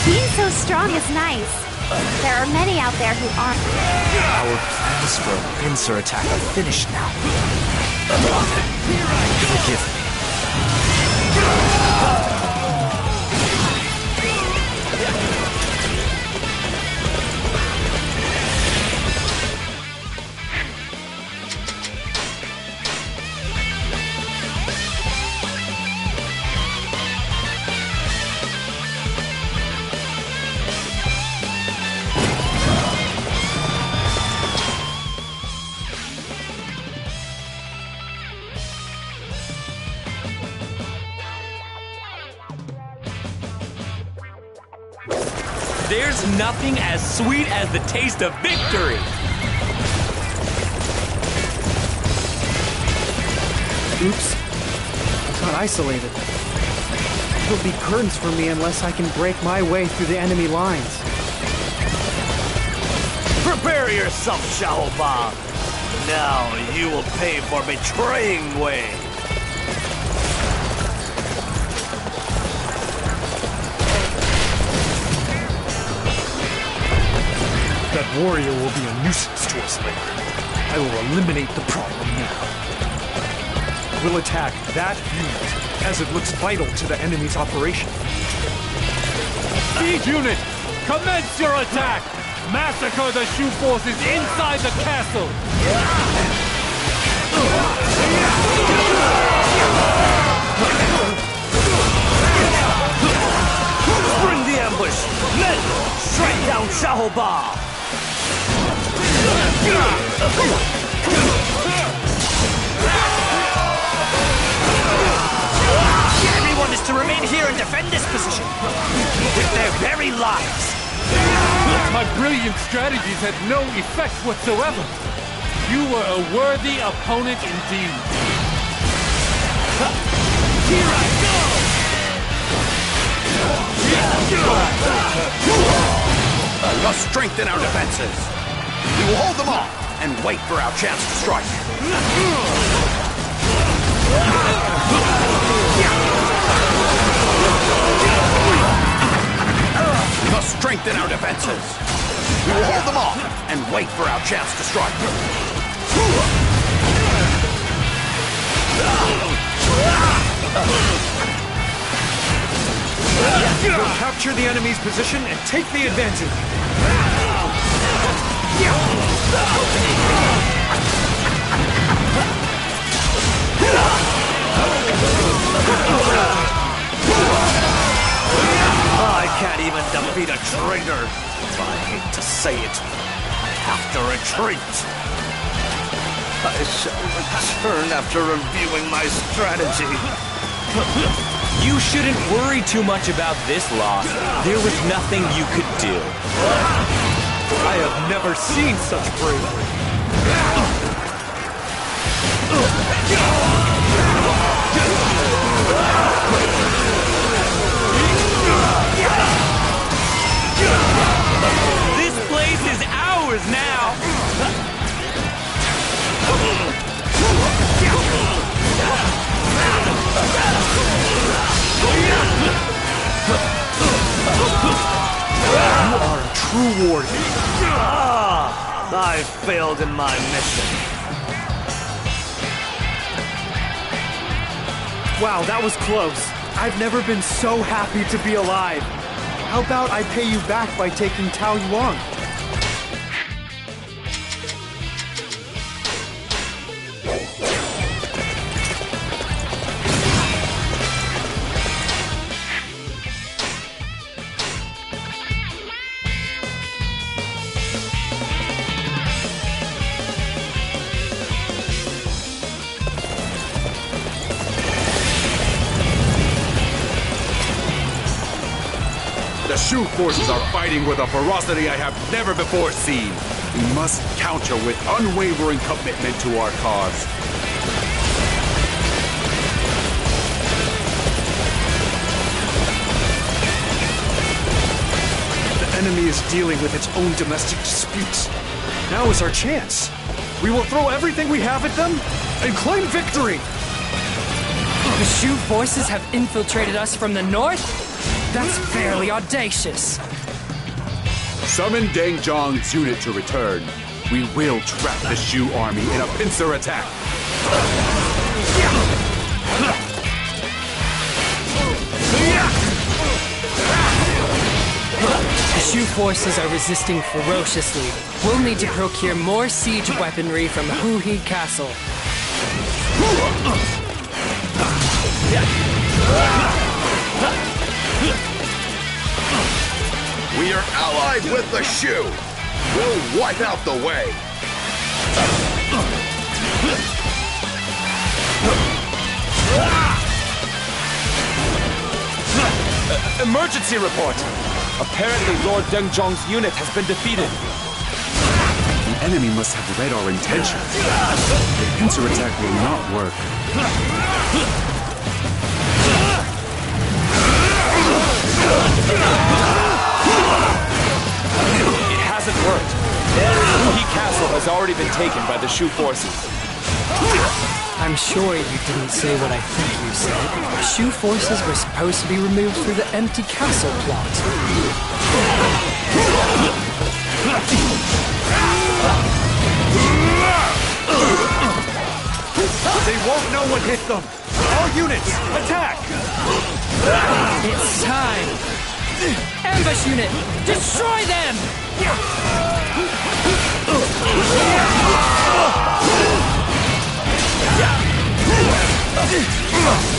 Being so strong is nice. There are many out there who aren't. Our plans for a pincer attack are finished now. Forgive me. There's nothing as sweet as the taste of victory! Oops. I got isolated. There'll be curtains for me unless I can break my way through the enemy lines. Prepare yourself, Shaoba. Now you will pay for betraying Wei. That warrior will be a nuisance to us later. I will eliminate the problem now. We'll attack that unit, as it looks vital to the enemy's operation. Siege unit, commence your attack! Massacre the Shu forces inside the castle! Bring the ambush! Men, strike down Shaoba! Everyone is to remain here and defend this position with their very lives. My brilliant strategies had no effect whatsoever. You were a worthy opponent indeed. Here I go! Let's strengthen our defenses. We will hold them off and wait for our chance to strike. We must strengthen our defenses. We will hold them off and wait for our chance to strike. We'll capture the enemy's position and take the advantage. I can't even defeat a traitor. I hate to say it. I have to retreat. I shall return after reviewing my strategy. You shouldn't worry too much about this loss. There was nothing you could do. I have never seen such bravery. This place is ours now. You are a true warrior. I failed in my mission. Wow, that was close. I've never been so happy to be alive. How about I pay you back by taking Tao Yuan? The Shu forces are fighting with a ferocity I have never before seen. We must counter with unwavering commitment to our cause. The enemy is dealing with its own domestic disputes. Now is our chance. We will throw everything we have at them and claim victory. The Shu forces have infiltrated us from the north? That's fairly audacious. Summon Deng Zhang's unit to return. We will trap the Shu army in a pincer attack. The Shu forces are resisting ferociously. We'll need to procure more siege weaponry from Huhi Castle. We are allied with the Shu. We'll wipe out the Wei. Emergency report! Apparently Lord Deng Zhang's unit has been defeated. The enemy must have read our intentions. The pincer attack will not work. It hasn't worked. Huhi Castle has already been taken by the Shu forces. I'm sure you didn't say what I think you said. The Shu forces were supposed to be removed through the empty castle plot. They won't know what hit them. All units, attack! It's time! Ambush unit, destroy them!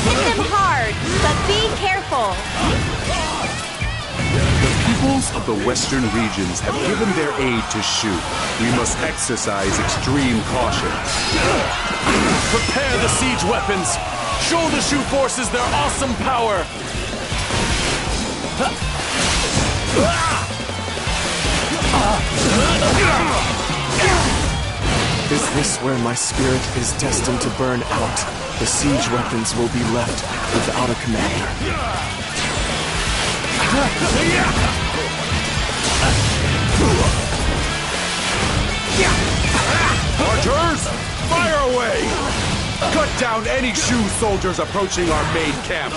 Hit them hard, but be careful. The peoples of the western regions have given their aid to Shu. We must exercise extreme caution. Prepare the siege weapons! Show the Shu forces their awesome power! Is this where my spirit is destined to burn out? The siege weapons will be left without a commander. away! Cut down any Shu soldiers approaching our main camp!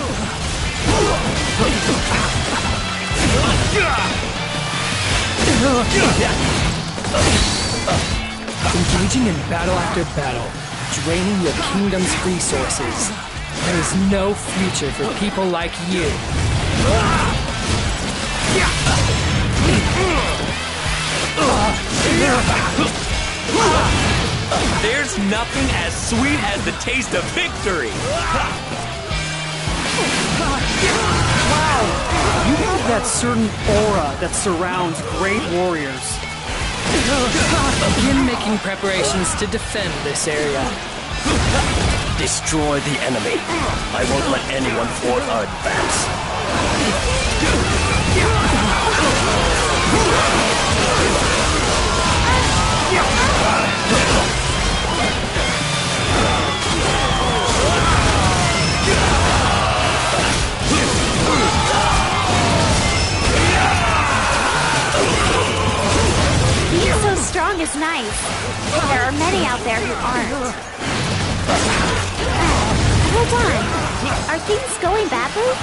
Engaging in battle after battle, draining your kingdom's resources. There is no future for people like you. There's nothing as sweet as the taste of victory! Wow! You have that certain aura that surrounds great warriors. Begin making preparations to defend this area. Destroy the enemy. I won't let anyone thwart our advance. Being so strong is nice. There are many out there who aren't. Hold on. Are things going badly?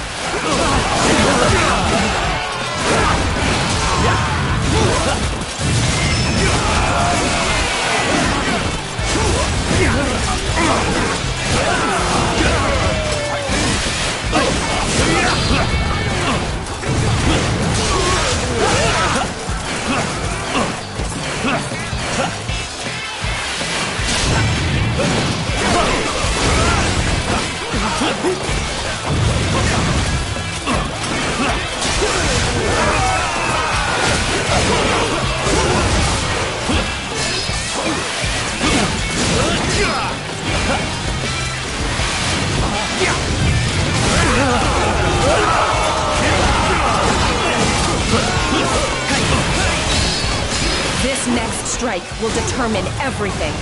This next strike will determine everything.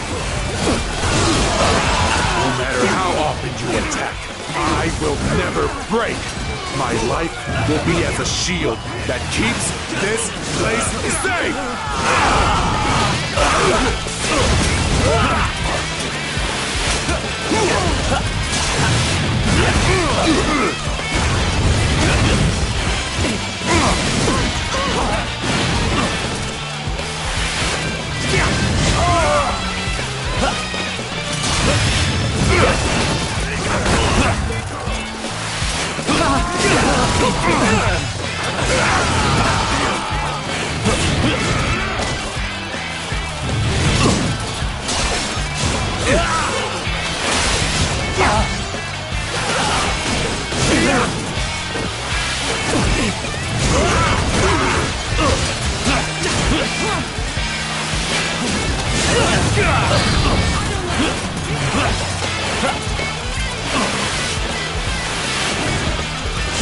No matter how often you attack, I will never break. My life will be as a shield that keeps this place safe!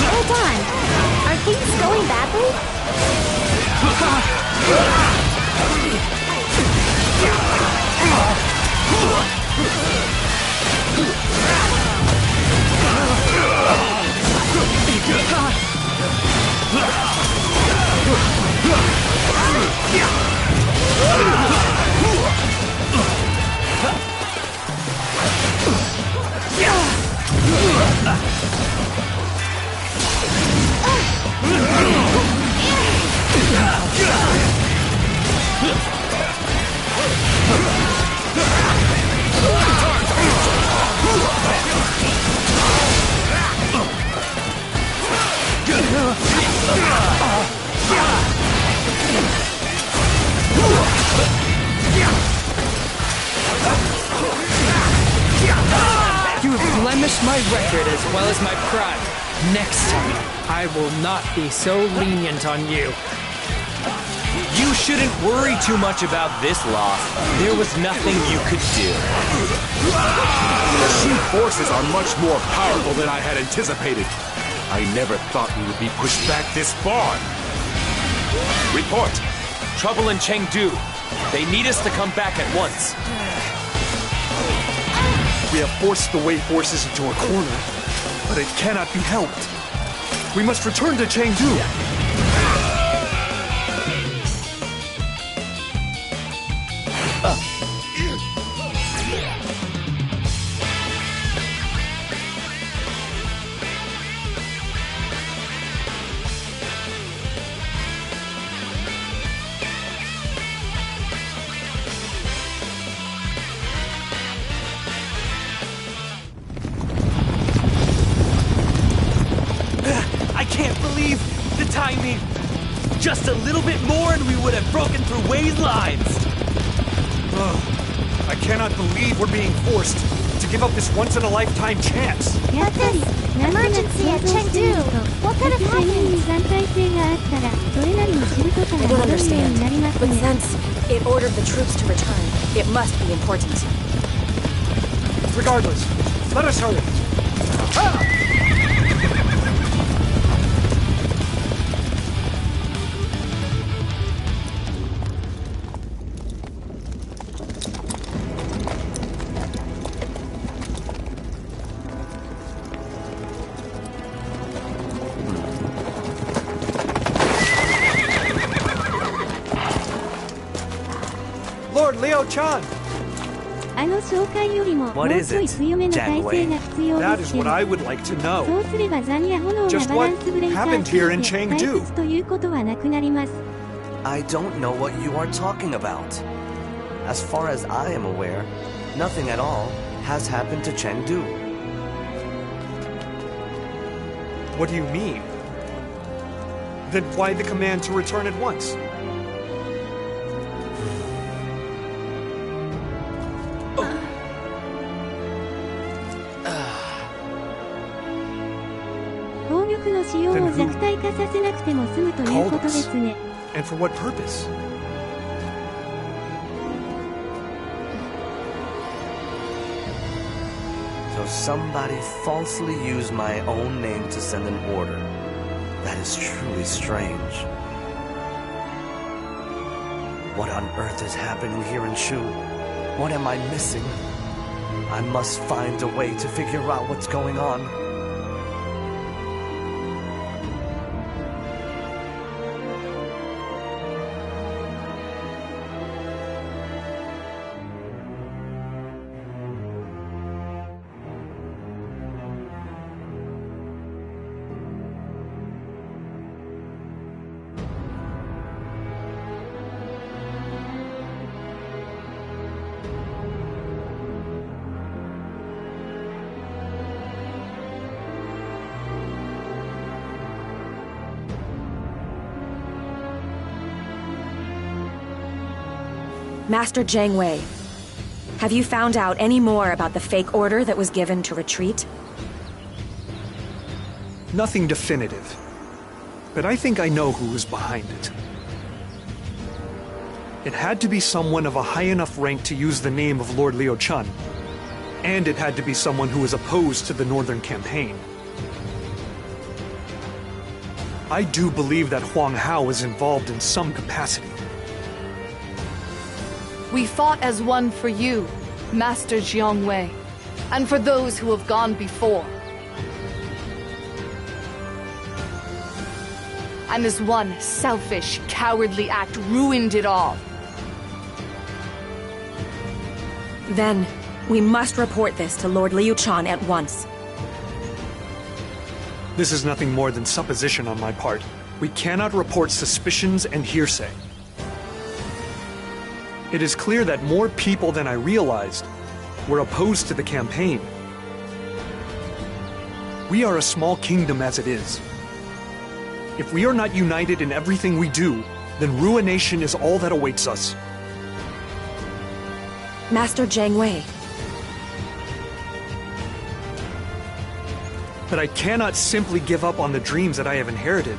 Hold on. Are things going badly? You have blemished my record as well as my pride. Next time, I will not be so lenient on you. You shouldn't worry too much about this loss. There was nothing you could do. The Shu forces are much more powerful than I had anticipated. I never thought we would be pushed back this far. Report. Trouble in Chengdu. They need us to come back at once. We have forced the Wei forces into a corner, but it cannot be helped. We must return to Chengdu. behind me? Just a little bit more and we would have broken through Wei's lines. I cannot believe we're being forced to give up this once-in-a-lifetime chance. Emergency at Chengdu. What could have happened? I don't understand, but since it ordered the troops to return, it must be important. Regardless, let us hurry. Lord Liu-chan! What is it, Jiang Wei? That is what I would like to know. Just what happened here in Chengdu? I don't know what you are talking about. As far as I am aware, nothing at all has happened to Chengdu. What do you mean? Then why the command to return at once? And for what purpose? So somebody falsely used my own name to send an order. That is truly strange. What on earth is happening here in Shu? What am I missing? I must find a way to figure out what's going on. Master Jiang Wei, have you found out any more about the fake order that was given to retreat? Nothing definitive, but I think I know who was behind it. It had to be someone of a high enough rank to use the name of Lord Liu-chan, and it had to be someone who was opposed to the Northern Campaign. I do believe that Huang Hao is involved in some capacity. We fought as one for you, Master Jiang Wei, and for those who have gone before. And this one selfish, cowardly act ruined it all. Then, we must report this to Lord Liu-chan at once. This is nothing more than supposition on my part. We cannot report suspicions and hearsay. It is clear that more people than I realized were opposed to the campaign. We are a small kingdom as it is. If we are not united in everything we do, then ruination is all that awaits us. Master Jiang Wei. But I cannot simply give up on the dreams that I have inherited.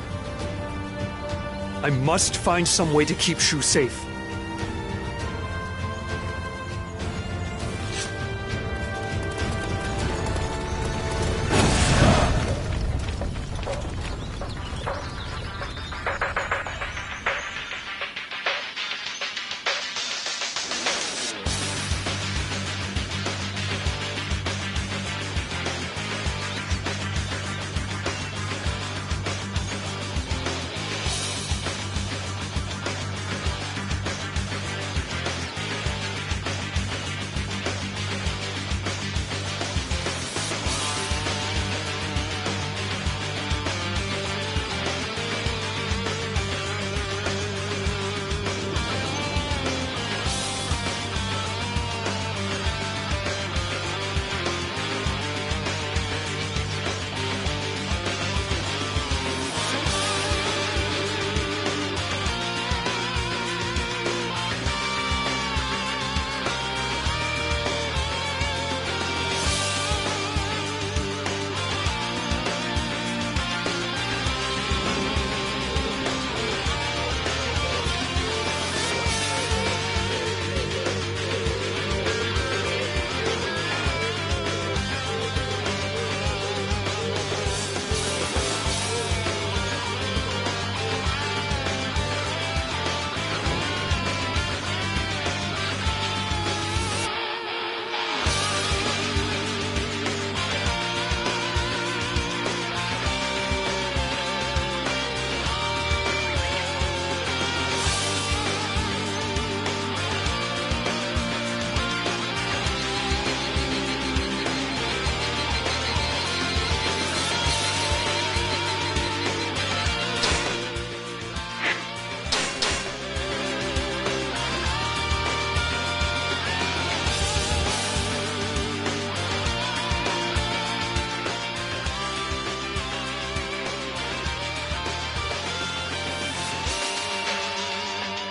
I must find some way to keep Shu safe.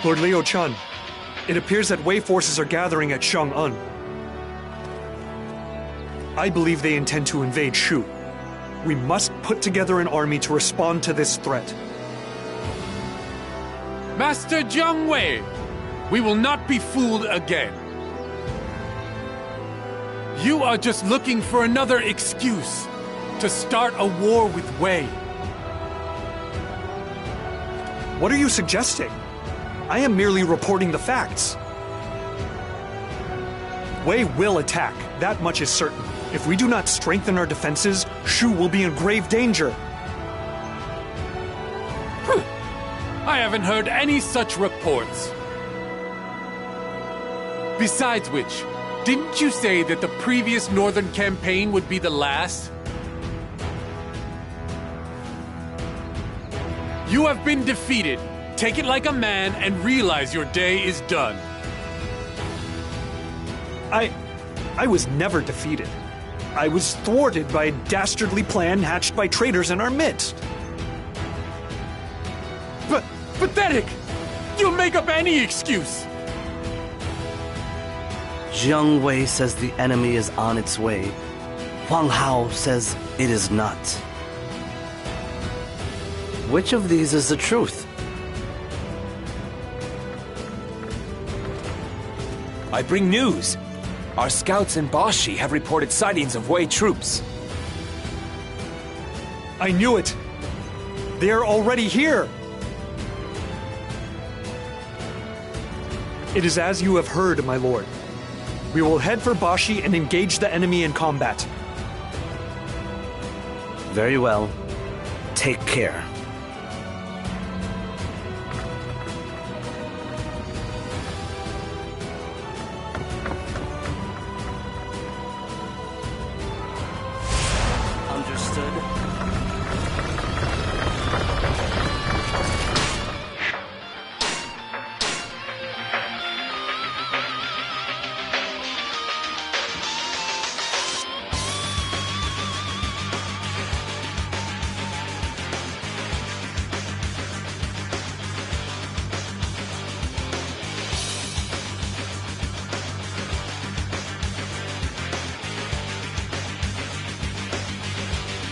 Lord Liu Chan, it appears that Wei forces are gathering at Chang'an. I believe they intend to invade Shu. We must put together an army to respond to this threat. Master Jiang Wei, we will not be fooled again. You are just looking for another excuse to start a war with Wei. What are you suggesting? I am merely reporting the facts. Wei will attack, that much is certain. If we do not strengthen our defenses, Shu will be in grave danger. I haven't heard any such reports. Besides which, didn't you say that the previous northern campaign would be the last? You have been defeated. Take it like a man and realize your day is done. I was never defeated. I was thwarted by a dastardly plan hatched by traitors in our midst. Pathetic! You'll make up any excuse! Jiang Wei says the enemy is on its way. Huang Hao says it is not. Which of these is the truth? I bring news. Our scouts in Bashi have reported sightings of Wei troops. I knew it. They are already here. It is as you have heard, my lord. We will head for Bashi and engage the enemy in combat. Very well. Take care. Understood.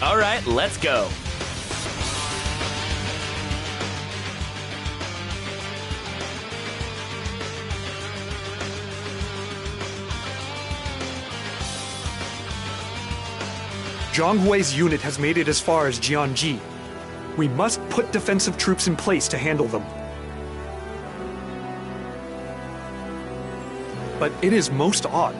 All right, let's go. Zhang Hui's unit has made it as far as Jianji. We must put defensive troops in place to handle them. But it is most odd.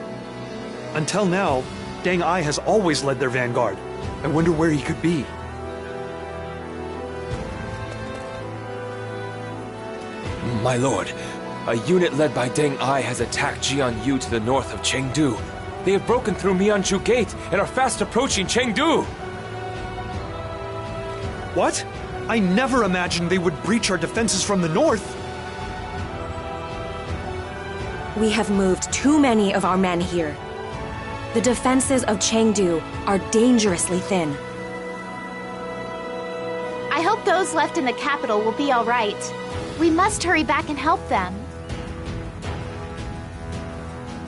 Until now, Deng Ai has always led their vanguard. I wonder where he could be. My lord, a unit led by Deng Ai has attacked Jianyu to the north of Chengdu. They have broken through Mianzhu Gate and are fast approaching Chengdu. What? I never imagined they would breach our defenses from the north. We have moved too many of our men here. The defenses of Chengdu are dangerously thin. I hope those left in the capital will be all right. We must hurry back and help them.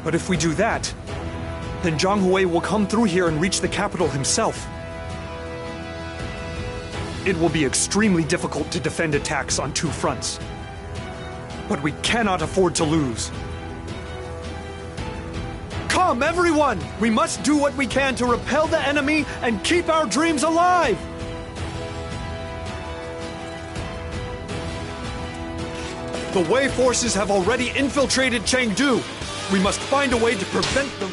But if we do that, then Zhang Hui will come through here and reach the capital himself. It will be extremely difficult to defend attacks on two fronts. But we cannot afford to lose. Come, everyone! We must do what we can to repel the enemy and keep our dreams alive! The Wei forces have already infiltrated Chengdu. We must find a way to prevent them.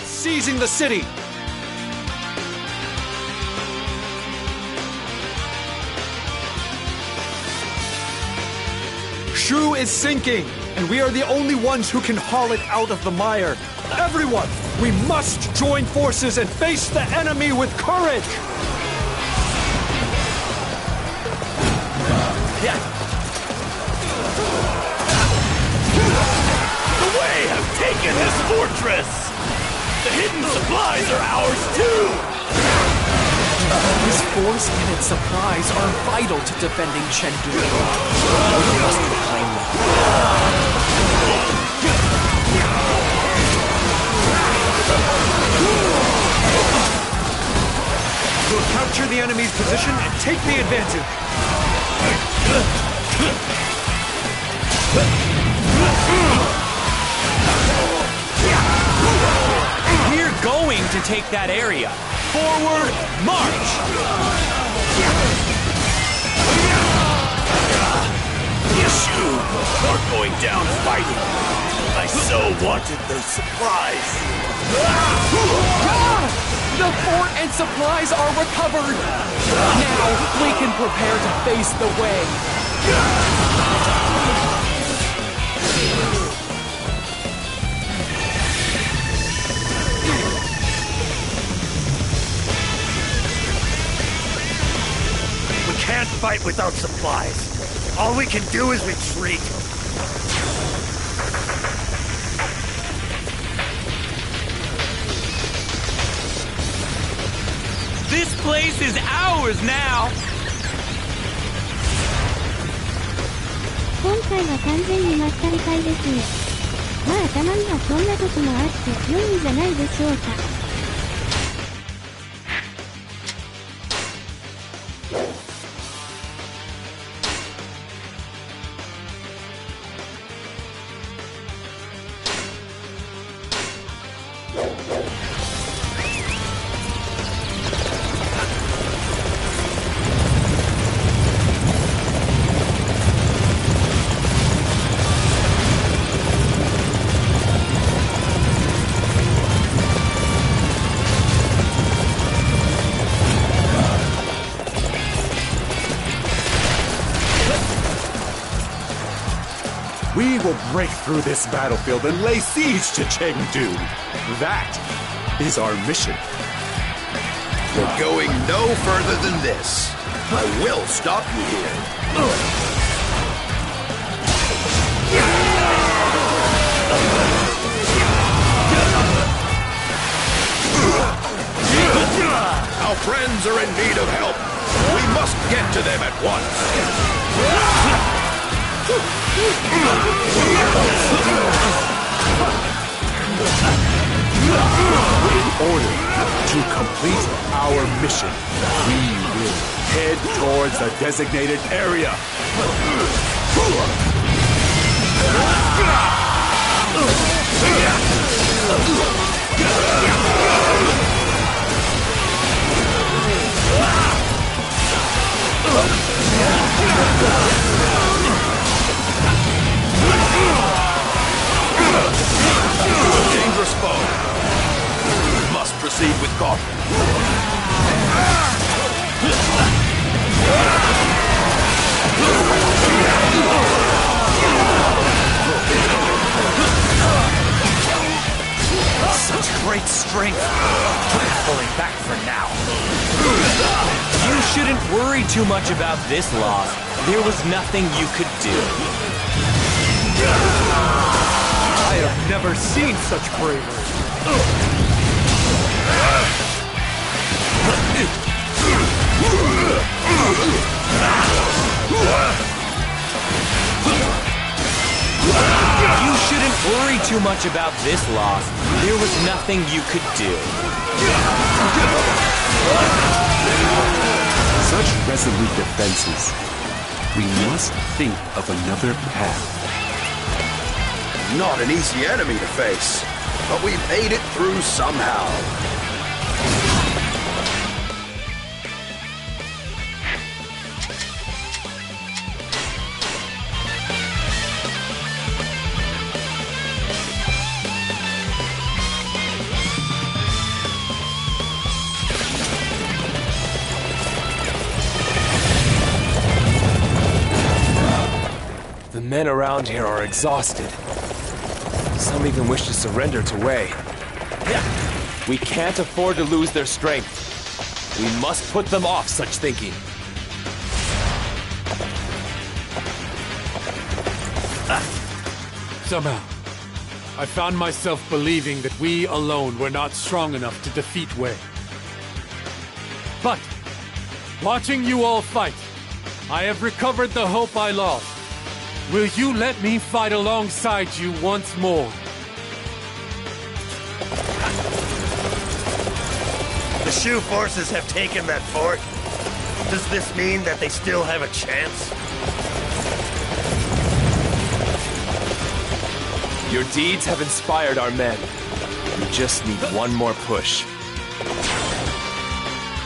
Seizing the city! Shu is sinking, and we are the only ones who can haul it out of the mire. Everyone, we must join forces and face the enemy with courage! The Wei have taken his fortress! hidden supplies are ours too! His force and its supplies are vital to defending Chengdu. We must reclaim them. We'll capture the enemy's position and take the advantage. We're going to take that area. Forward, march! Shu are going down fighting. I so wanted those supplies. The fort and supplies are recovered. Now we can prepare to face the way. We can't fight without supplies. All we can do is retreat. This place is ours now! 今回は完全にまったり会ですね。まあたまにはそんな時もあって良いんじゃないでしょうか。We will break through this battlefield and lay siege to Chengdu. That is our mission. We're going no further than this. I will stop you here. Our friends are in need of help. We must get to them at once. In order to complete our mission, we will head towards the designated area. Dangerous foe. Must proceed with caution. Such great strength. I'm pulling back for now. You shouldn't worry too much about this loss. There was nothing you could do. I have never seen such bravery. You shouldn't worry too much about this loss. There was nothing you could do. Such resolute defenses. We must think of another path. Not an easy enemy to face, but we made it through somehow. The men around here are exhausted. Some even wish to surrender to Wei. We can't afford to lose their strength. We must put them off such thinking. Somehow, I found myself believing that we alone were not strong enough to defeat Wei. But, watching you all fight, I have recovered the hope I lost. Will you let me fight alongside you once more? The Shu forces have taken that fort. Does this mean that they still have a chance? Your deeds have inspired our men. We just need one more push.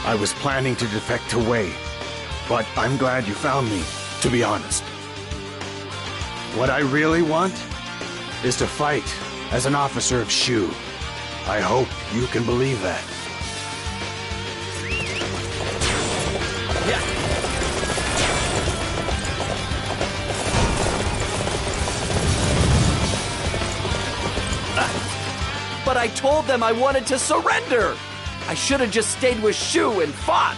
I was planning to defect to Wei, but I'm glad you found me, to be honest. What I really want is to fight as an officer of Shu. I hope you can believe that. But I told them I wanted to surrender! I should have just stayed with Shu and fought!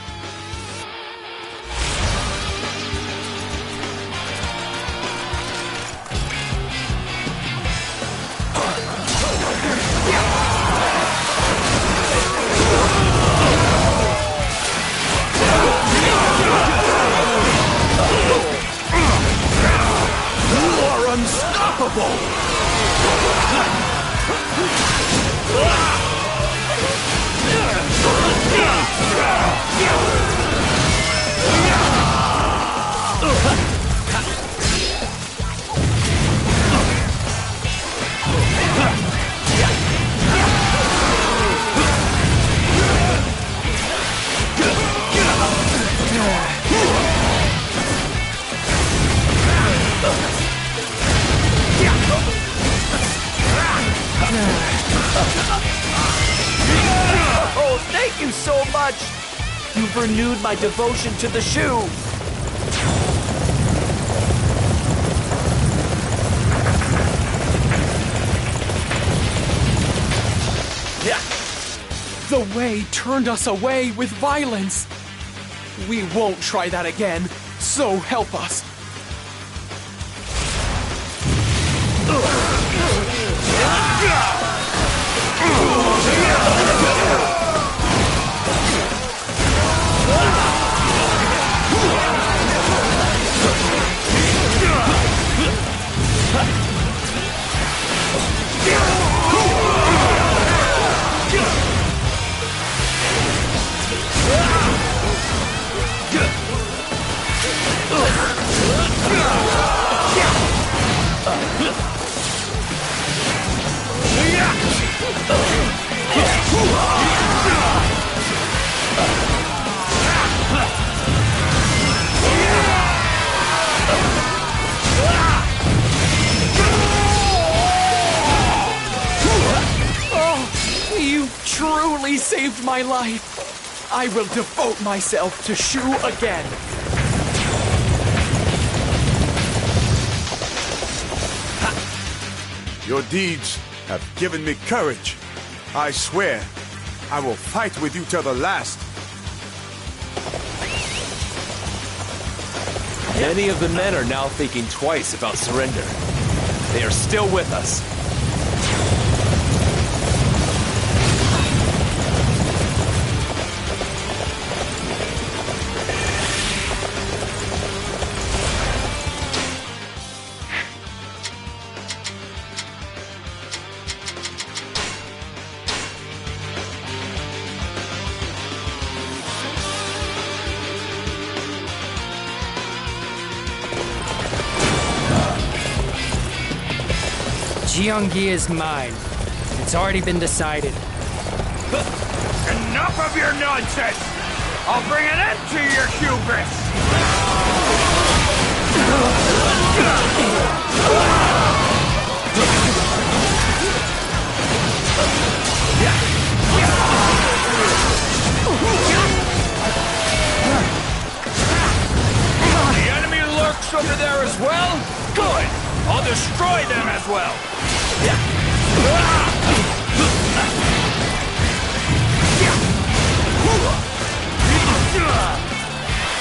You are unstoppable! Oh, thank you so much! You've renewed my devotion to the Shu! The Wei turned us away with violence. We won't try that again, so help us. Truly saved my life. I will devote myself to Shu again. Your deeds have given me courage. I swear, I will fight with you till the last. Many of the men are now thinking twice about surrender. They are still with us. Gyeonggi is mine. It's already been decided. Enough of your nonsense! I'll bring an end to your hubris! The enemy lurks over there as well? Good! I'll destroy them as well!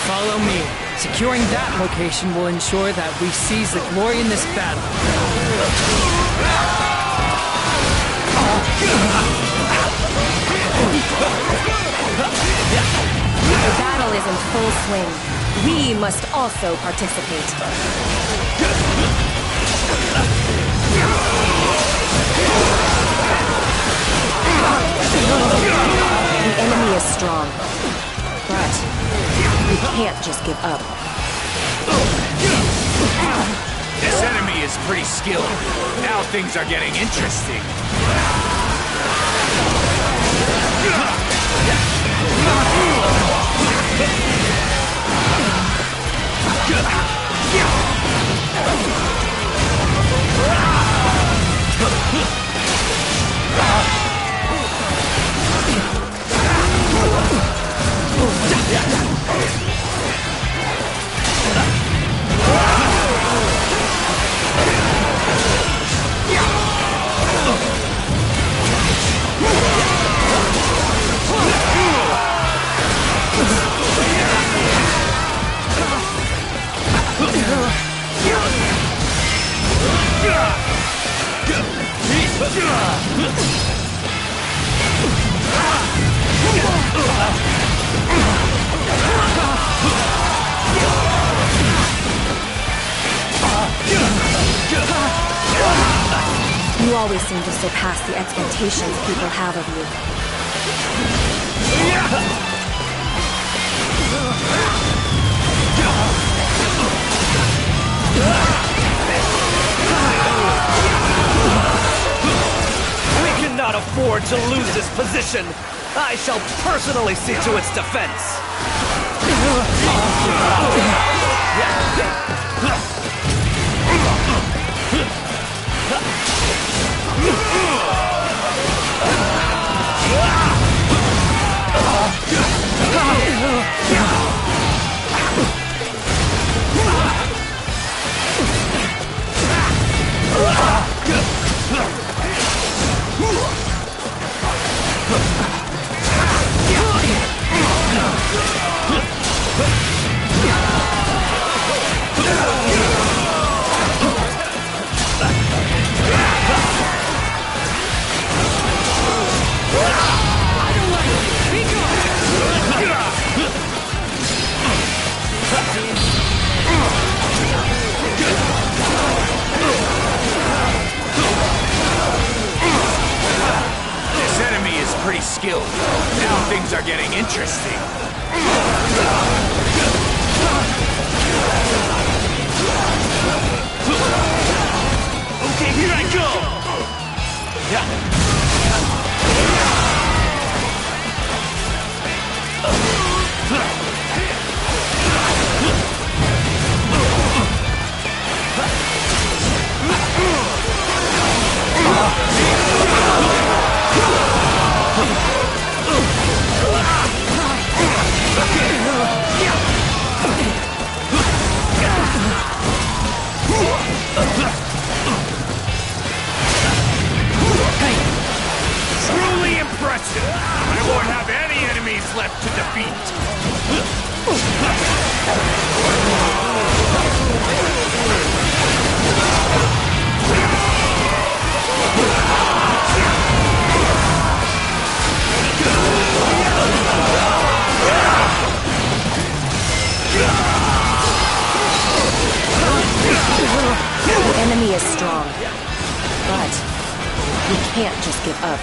Follow me. Securing that location will ensure that we seize the glory in this battle. The battle is in full swing. We must also participate. The enemy is strong, but we can't just give up. This enemy is pretty skilled. Now things are getting interesting. You always seem to surpass the expectations people have of you. We cannot afford to lose this position. I shall personally see to its defense. This enemy is pretty skilled. Now things are getting interesting. Okay, here I go! Truly impressive! I won't have any enemies left to defeat! The enemy is strong, but we can't just give up.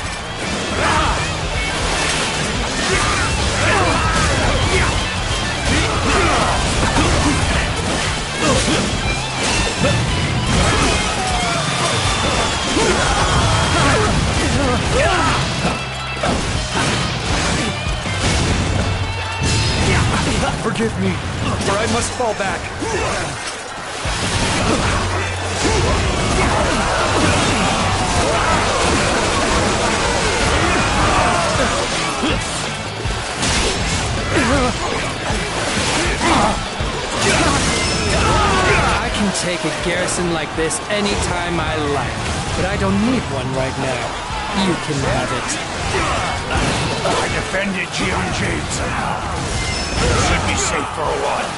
Forgive me, for I must fall back. I can take a garrison like this anytime I like, but I don't need one right now. You can have it. I defended Jianjin. Should be safe for a while.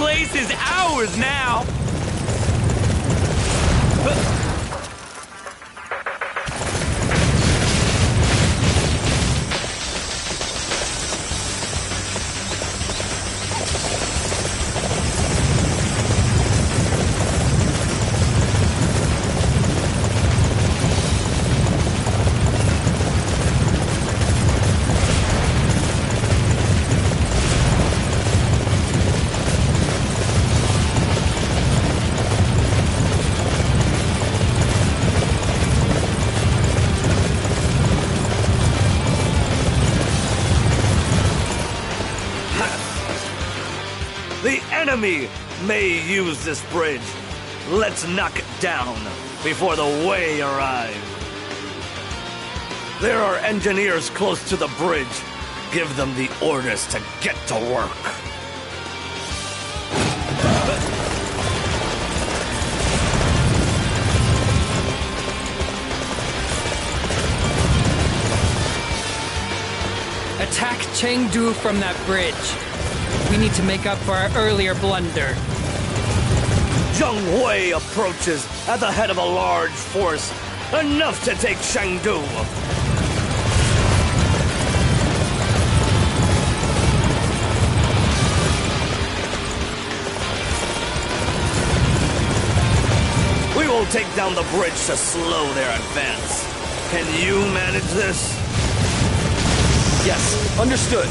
place is ours now! The enemy may use this bridge. Let's knock it down before the Wei arrive. There are engineers close to the bridge. Give them the orders to get to work. Attack Chengdu from that bridge. We need to make up for our earlier blunder. Zheng Hui approaches at the head of a large force, enough to take Chengdu. We will take down the bridge to slow their advance. Can you manage this? Yes, understood.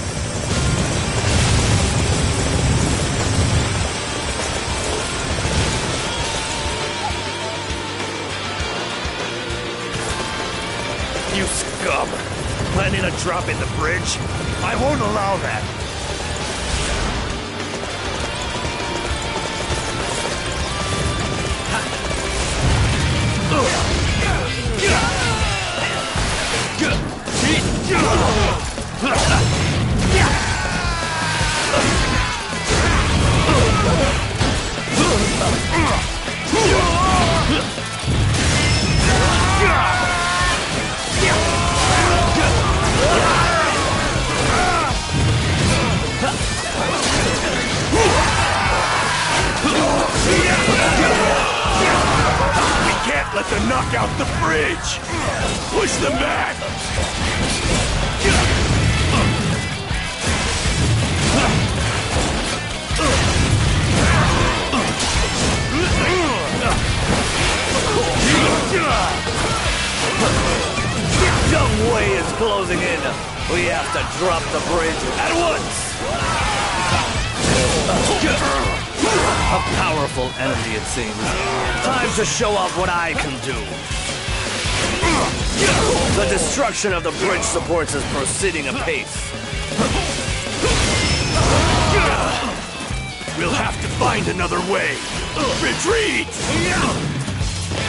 You scum! Planning a drop in the bridge? I won't allow that! Let them knock out the bridge! Push them back! Zheng Hui is closing in. We have to drop the bridge at once! A powerful enemy, it seems. Time to show off what I can do. The destruction of the bridge supports is proceeding apace. We'll have to find another way. Retreat!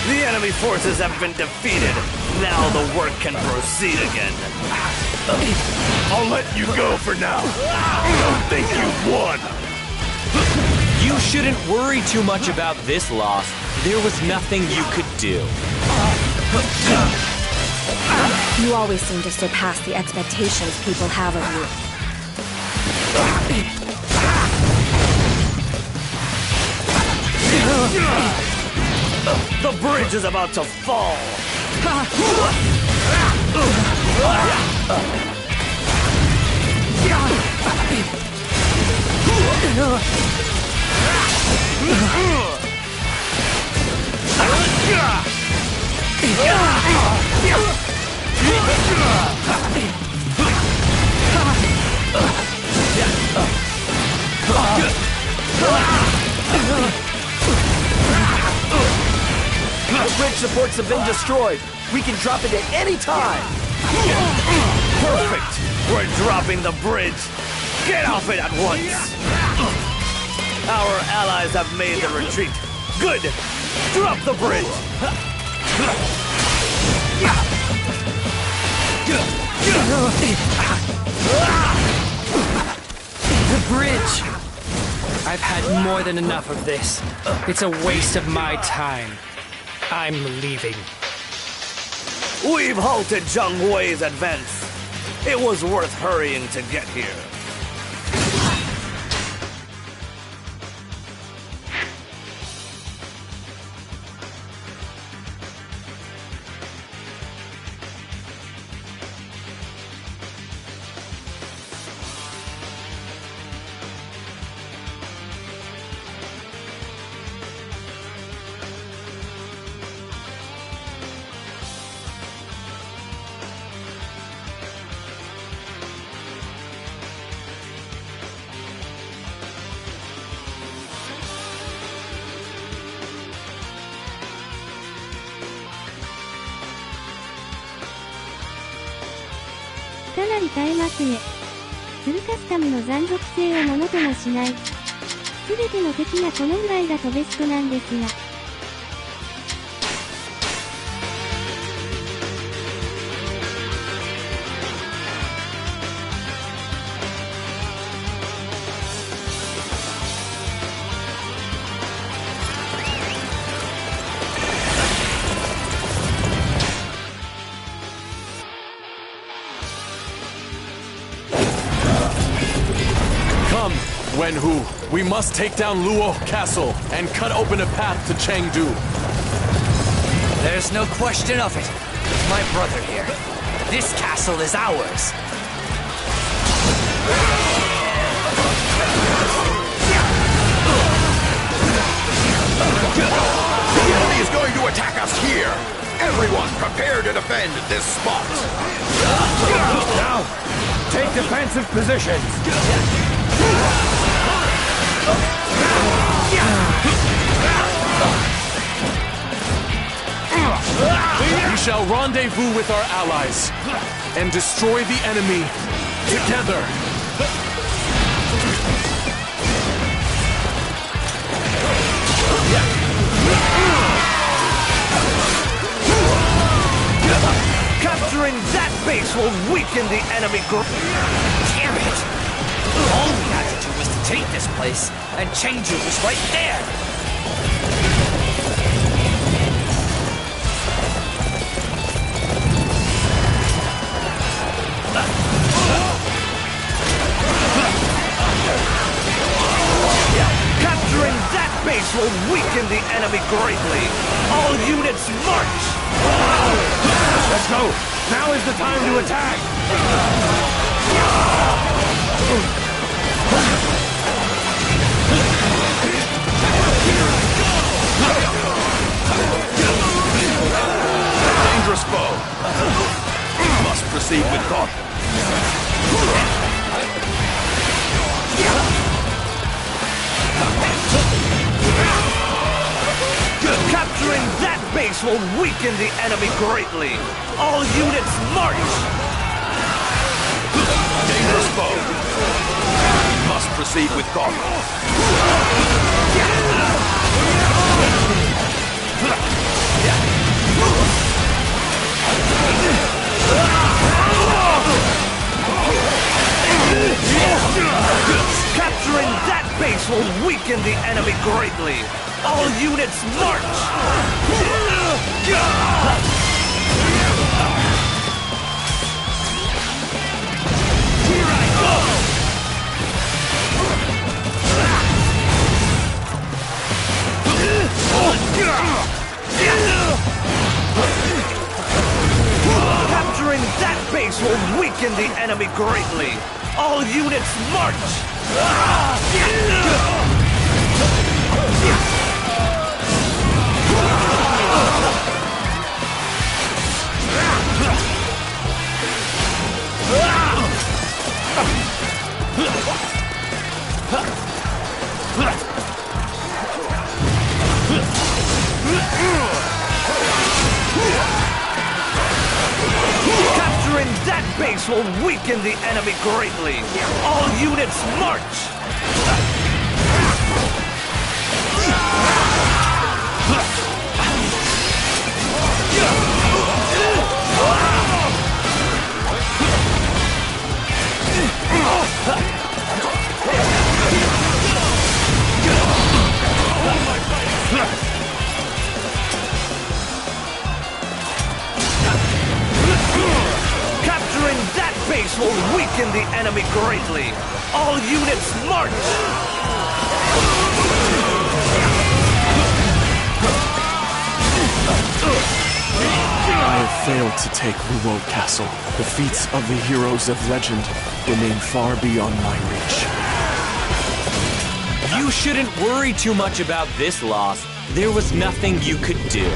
The enemy forces have been defeated. Now the work can proceed again. I'll let you go for now. Don't think you've won. You shouldn't worry too much about this loss. There was nothing you could do. You always seem to surpass the expectations people have of you. The bridge is about to fall. The bridge supports have been destroyed. We can drop it at any time. Perfect. We're dropping the bridge. Get off it at once. Our allies have made the retreat. Good. Drop the bridge. The bridge. I've had more than enough of this. It's a waste of my time. I'm leaving. We've halted Zheng Hui's advance. It was worth hurrying to get here. かなり耐えますね。フルカスタムの残属性をものともしない。すべての敵がこのぐらいだとベストなんですが。Wenhu, we must take down Luo Castle and cut open a path to Chengdu. There's no question of it. My brother here. This castle is ours. The enemy is going to attack us here. Everyone prepare to defend this spot. Now, take defensive positions. We shall rendezvous with our allies and destroy the enemy together. Capturing that base will weaken the enemy group. Damn it! All we had to do was to take this place, and Chengdu was right there. Capturing that base will weaken the enemy greatly. All units march! Let's go! Now is the time to attack! Dangerous foe! Must proceed with caution. Capturing that base will weaken the enemy greatly. All units march! Dangerous foe. Must proceed with caution. Capturing that base will weaken the enemy greatly. All units march! Here I go! Capturing that base will weaken the enemy greatly. All units march! Capturing that base will weaken the enemy greatly. All units march! Capturing that base will weaken the enemy greatly. All units march! I have failed to take Luo Castle. The feats of the heroes of legend remain far beyond my reach. You shouldn't worry too much about this loss. There was nothing you could do.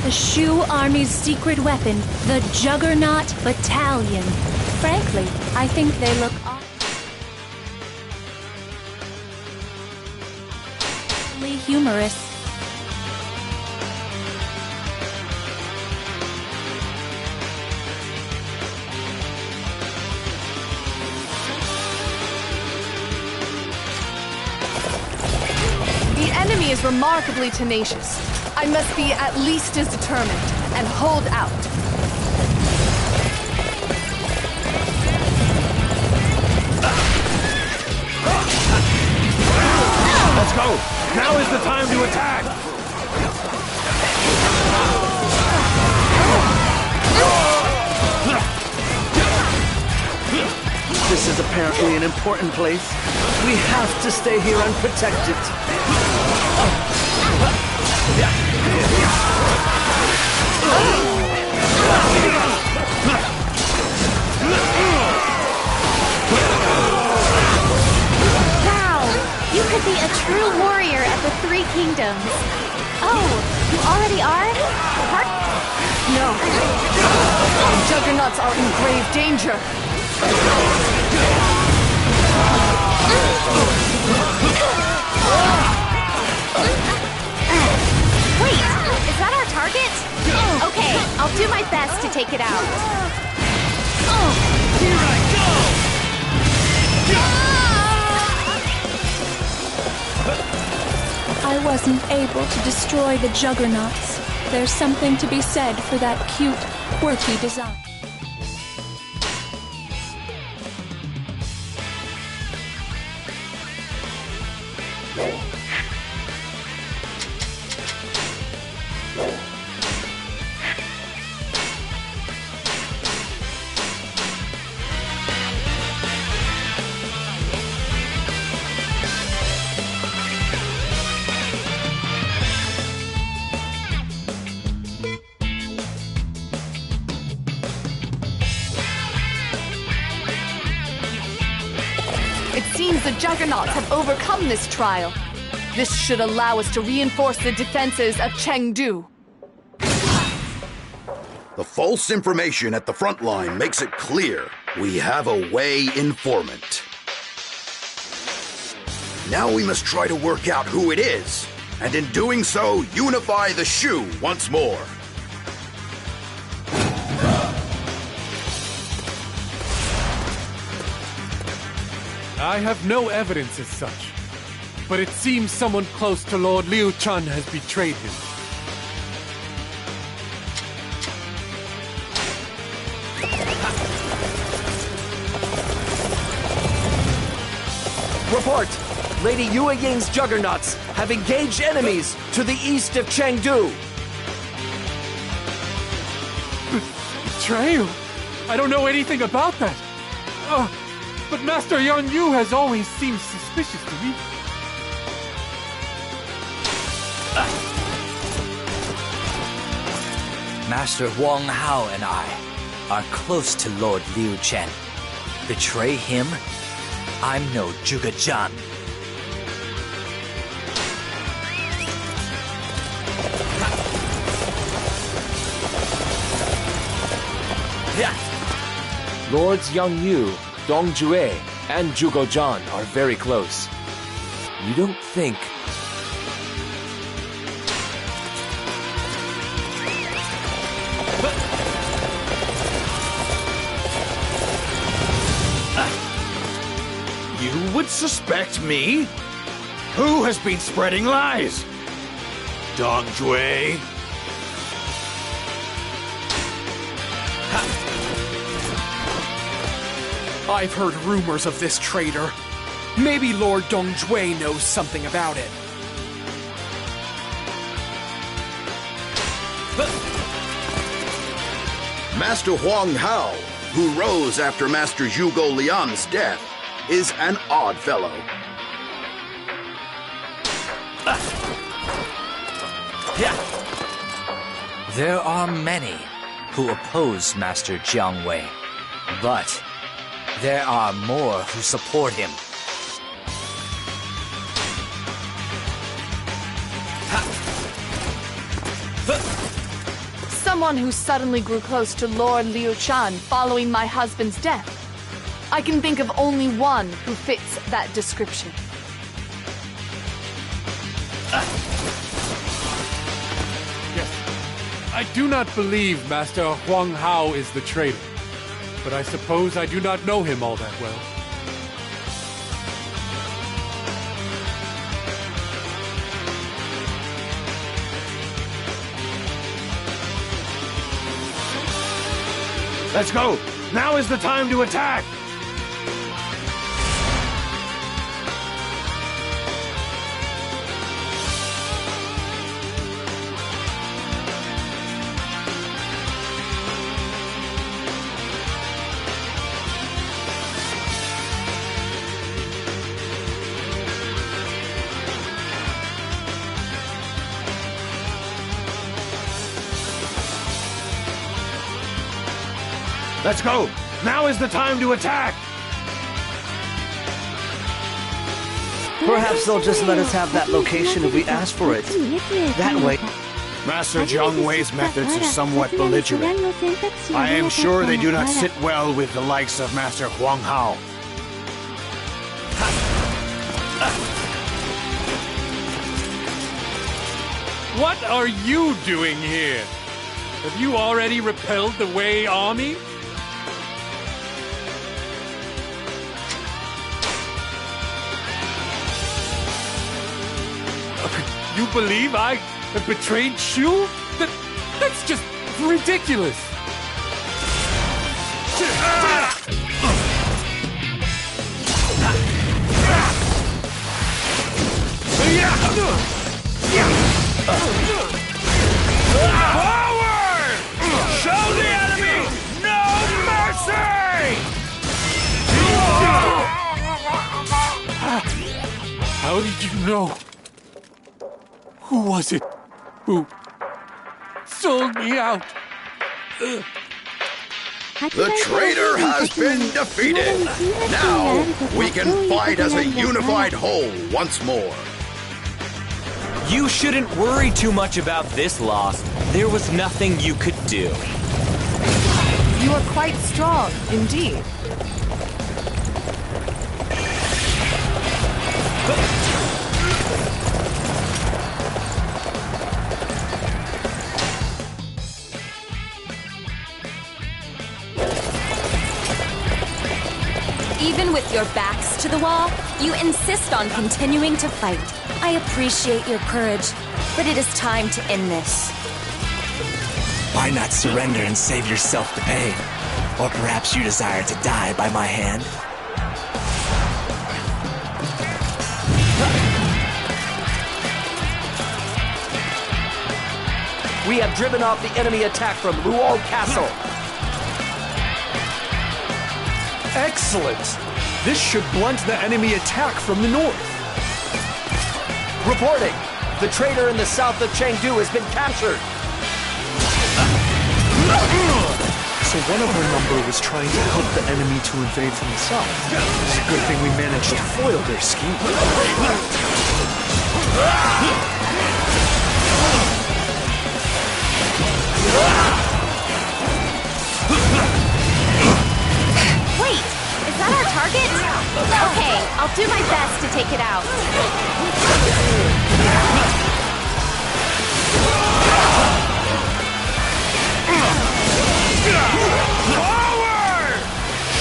The Shu Army's secret weapon, the Juggernaut Battalion. Frankly, I think they look awfully humorous. The enemy is remarkably tenacious. I must be at least as determined and hold out. Let's go! Now is the time to attack! This is apparently an important place. We have to stay here and protect it. Wow! You could be a true warrior at the Three Kingdoms. Oh, you already are? No. The Juggernauts are in grave danger. Wait, is that our target? Okay, I'll do my best to take it out. Here I go! I wasn't able to destroy the Juggernauts. There's something to be said for that cute, quirky design. It seems the Juggernauts have overcome this trial. This should allow us to reinforce the defenses of Chengdu. The false information at the front line makes it clear we have a Wei informant. Now we must try to work out who it is, and in doing so, unify the Shu once more. I have no evidence as such, but it seems someone close to Lord Liu Chun has betrayed him. Report! Lady Yue Ying's Juggernauts have engaged enemies to the east of Chengdu. Betrayal? I don't know anything about that. But Master Yan Yu has always seemed suspicious to me. Master Wang Hao and I are close to Lord Liu Chen. Betray him? I'm no Zhuge Zhan. Lords Yang Yu, Dong Jue, and Zhuge Zhan are very close. You don't think... You would suspect me? Who has been spreading lies? Dong Jue? I've heard rumors of this traitor. Maybe Lord Dongjue knows something about it. Master Huang Hao, who rose after Master Zhuge Liang's death, is an odd fellow. There are many who oppose Master Jiang Wei, but there are more who support him. someone who suddenly grew close to Lord Liu Shan following my husband's death. I can think of only one who fits that description. Yes. I do not believe Master Huang Hao is the traitor, but I suppose I do not know him all that well. Let's go! Now is the time to attack! Let's go! Now is the time to attack! Perhaps they'll just let us have that location if we ask for it. That way... Master Jiang Wei's methods are somewhat belligerent. I am sure they do not sit well with the likes of Master Huang Hao. What are you doing here? Have you already repelled the Wei army? You believe I have betrayed Shu? That's just ridiculous! Forward! Show the enemy no mercy! How did you know? Who was it who sold me out? The traitor has been defeated! Now, we can fight as a unified whole once more. You shouldn't worry too much about this loss. There was nothing you could do. You are quite strong, indeed. Even with your backs to the wall, you insist on continuing to fight. I appreciate your courage, but it is time to end this. Why not surrender and save yourself the pain? Or perhaps you desire to die by my hand? We have driven off the enemy attack from Luo Castle. Excellent! This should blunt the enemy attack from the north. Reporting! The traitor in the south of Chengdu has been captured! So one of our number was trying to help the enemy to invade from the south. It's a good thing we managed to foil their scheme. Wait! Is that our target? Okay, I'll do my best to take it out. Forward!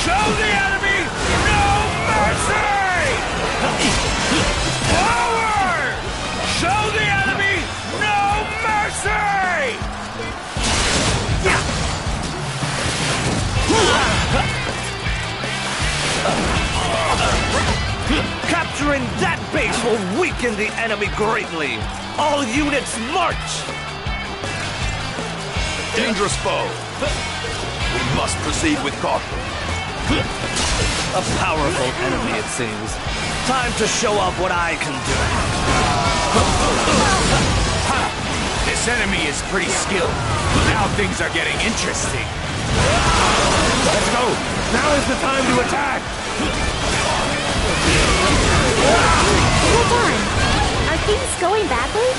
Show the enemy no mercy! Forward! Show the enemy no mercy! Capturing that base will weaken the enemy greatly! All units march! Dangerous foe! We must proceed with caution. A powerful enemy, it seems. Time to show off what I can do. This enemy is pretty skilled. Now things are getting interesting. Let's go! Now is the time to attack! Hold on! Are things going badly?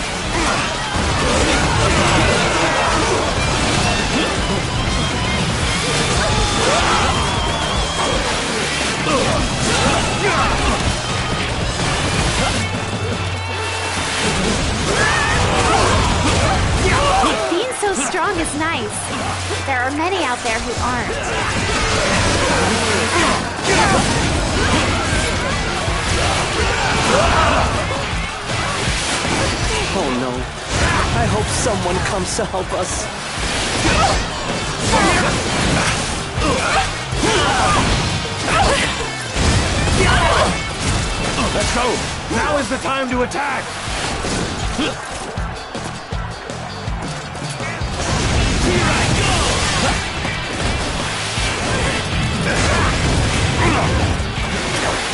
strong is nice. There are many out there who aren't. Oh no. I hope someone comes to help us. Let's go! Now is the time to attack!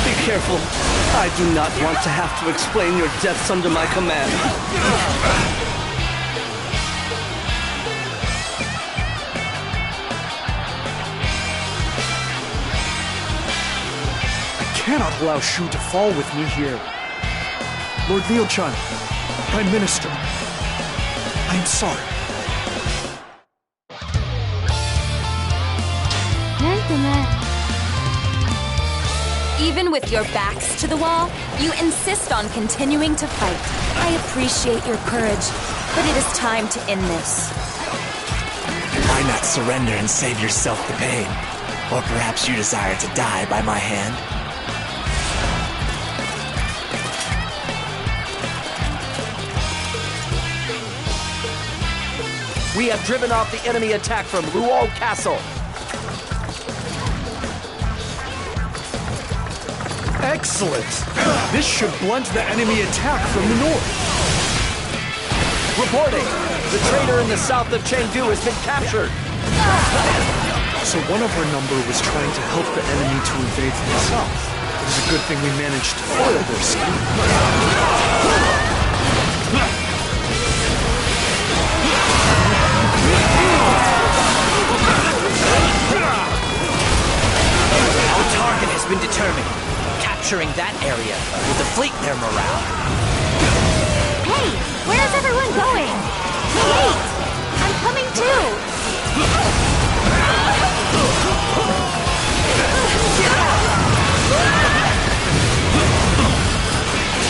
Be careful. I do not want to have to explain your deaths under my command. I cannot allow Shu to fall with me here. Lord Liu-chan, Prime Minister, I am sorry. なんとまあ Even with your backs to the wall, you insist on continuing to fight. I appreciate your courage, but it is time to end this. Why not surrender and save yourself the pain? Or perhaps you desire to die by my hand? We have driven off the enemy attack from Luo Castle. Excellent! This should blunt the enemy attack from the north. Reporting! The trader in the south of Chengdu has been captured. So one of our number was trying to help the enemy to invade from the south. It is a good thing we managed to foil their scheme. Our target has been determined. Capturing that area will deplete their morale. Hey, where's everyone going? Wait! I'm coming too!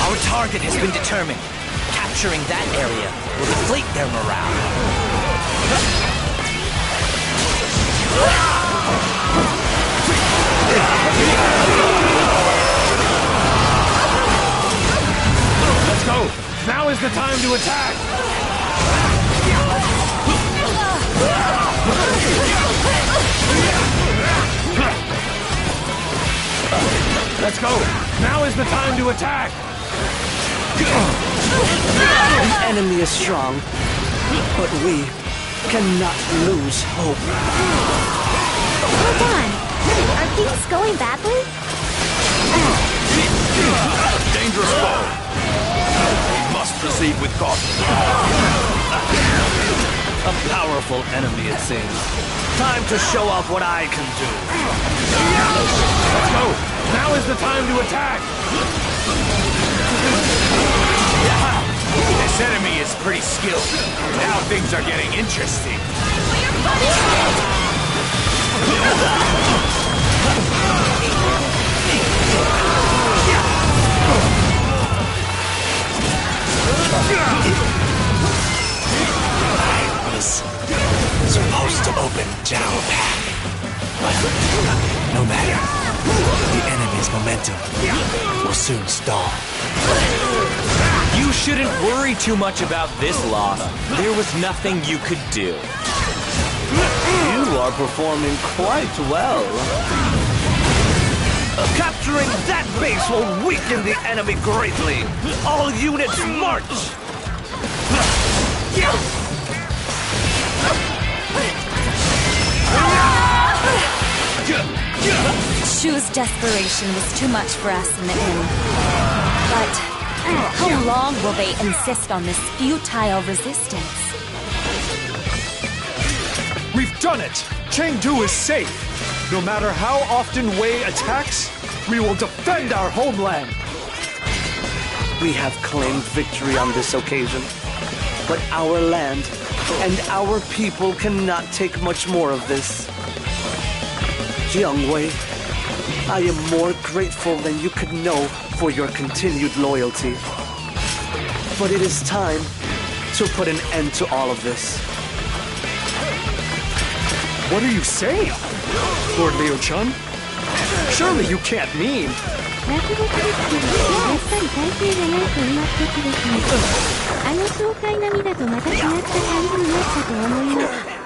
Our target has been determined. Capturing that area will deplete their morale. Let's go! Now is the time to attack! Let's go! Now is the time to attack! The enemy is strong, but we cannot lose hope. Hold on! Are things going badly? Dangerous foe. We must proceed with caution. A powerful enemy, it seems. Time to show off what I can do. Let's go! Now is the time to attack! This enemy is pretty skilled. Now things are getting interesting. I was supposed to open Jiao Path, but no matter. The enemy's momentum will soon stall. You shouldn't worry too much about this loss. There was nothing you could do. You are performing quite well. Capturing that base will weaken the enemy greatly. All units march! Shu's desperation was too much for us in the end. But how long will they insist on this futile resistance? We've done it! Chengdu is safe! No matter how often Wei attacks, we will defend our homeland! We have claimed victory on this occasion, but our land and our people cannot take much more of this. Jiang Wei, I am more grateful than you could know for your continued loyalty. But it is time to put an end to all of this. What are you saying? Lord Liu Chun? Surely you can't mean... 落語するってやっぱり体勢がないと今一つですね。あの爽快なみだとまた違った感じになったと思います。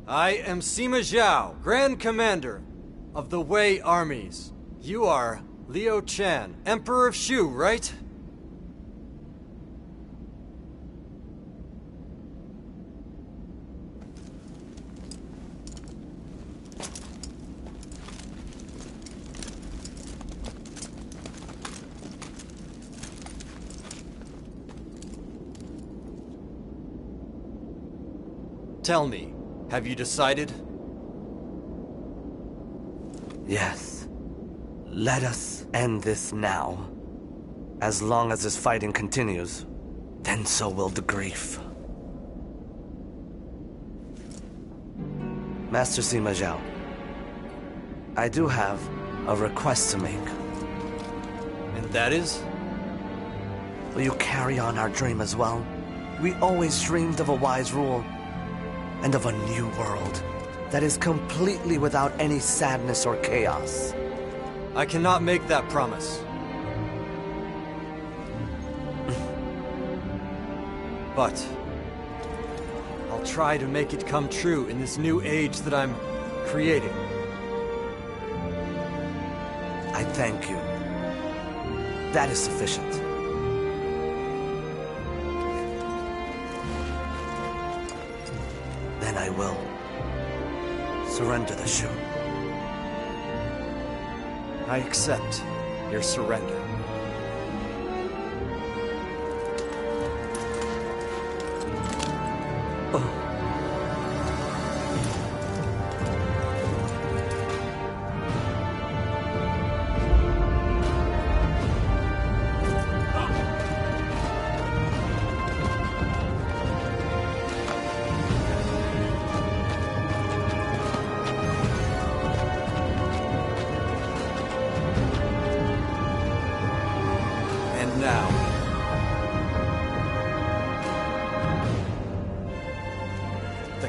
I am Sima Zhao, Grand Commander of the Wei armies. You are Liu Chan, Emperor of Shu, right? Tell me, have you decided? Yes. Let us end this now. As long as this fighting continues, then so will the grief. Master Sima Zhao, I do have a request to make. And that is? Will you carry on our dream as well? We always dreamed of a wise rule, and of a new world that is completely without any sadness or chaos. I cannot make that promise. But I'll try to make it come true in this new age that I'm creating. I thank you. That is sufficient. Then I will surrender the Shu. I accept your surrender.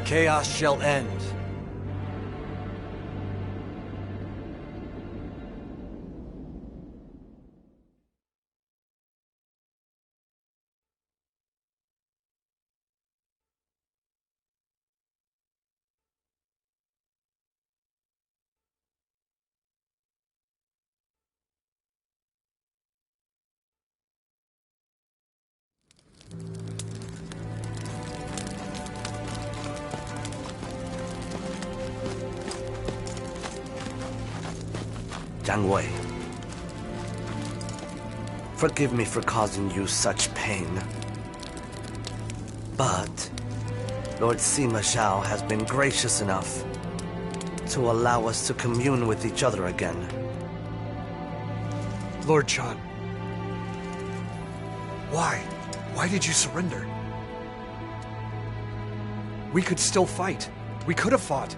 Chaos shall end. Jiang Wei, forgive me for causing you such pain. But Lord Sima Zhao has been gracious enough to allow us to commune with each other again. Lord Chan, why? Why did you surrender? We could still fight. We could have fought.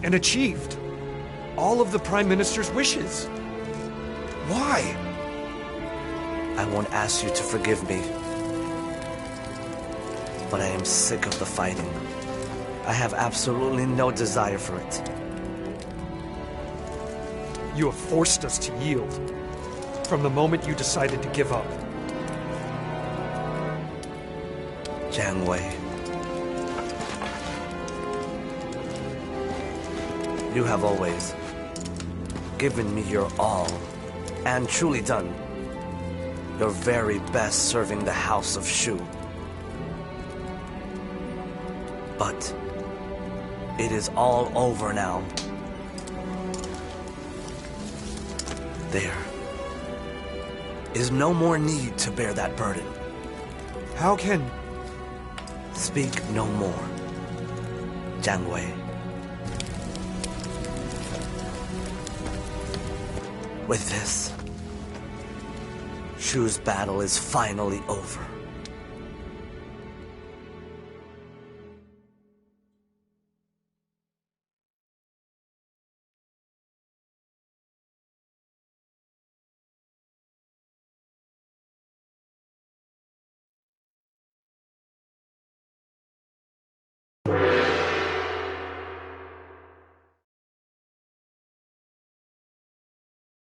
And achieved all of the Prime Minister's wishes. Why? I won't ask you to forgive me. But I am sick of the fighting. I have absolutely no desire for it. You have forced us to yield from the moment you decided to give up. Jiang Wei, you have always given me your all, and truly done your very best serving the House of Shu. But it is all over now. There is no more need to bear that burden. How can... Speak no more, Jiang Wei. With this, Shu's battle is finally over.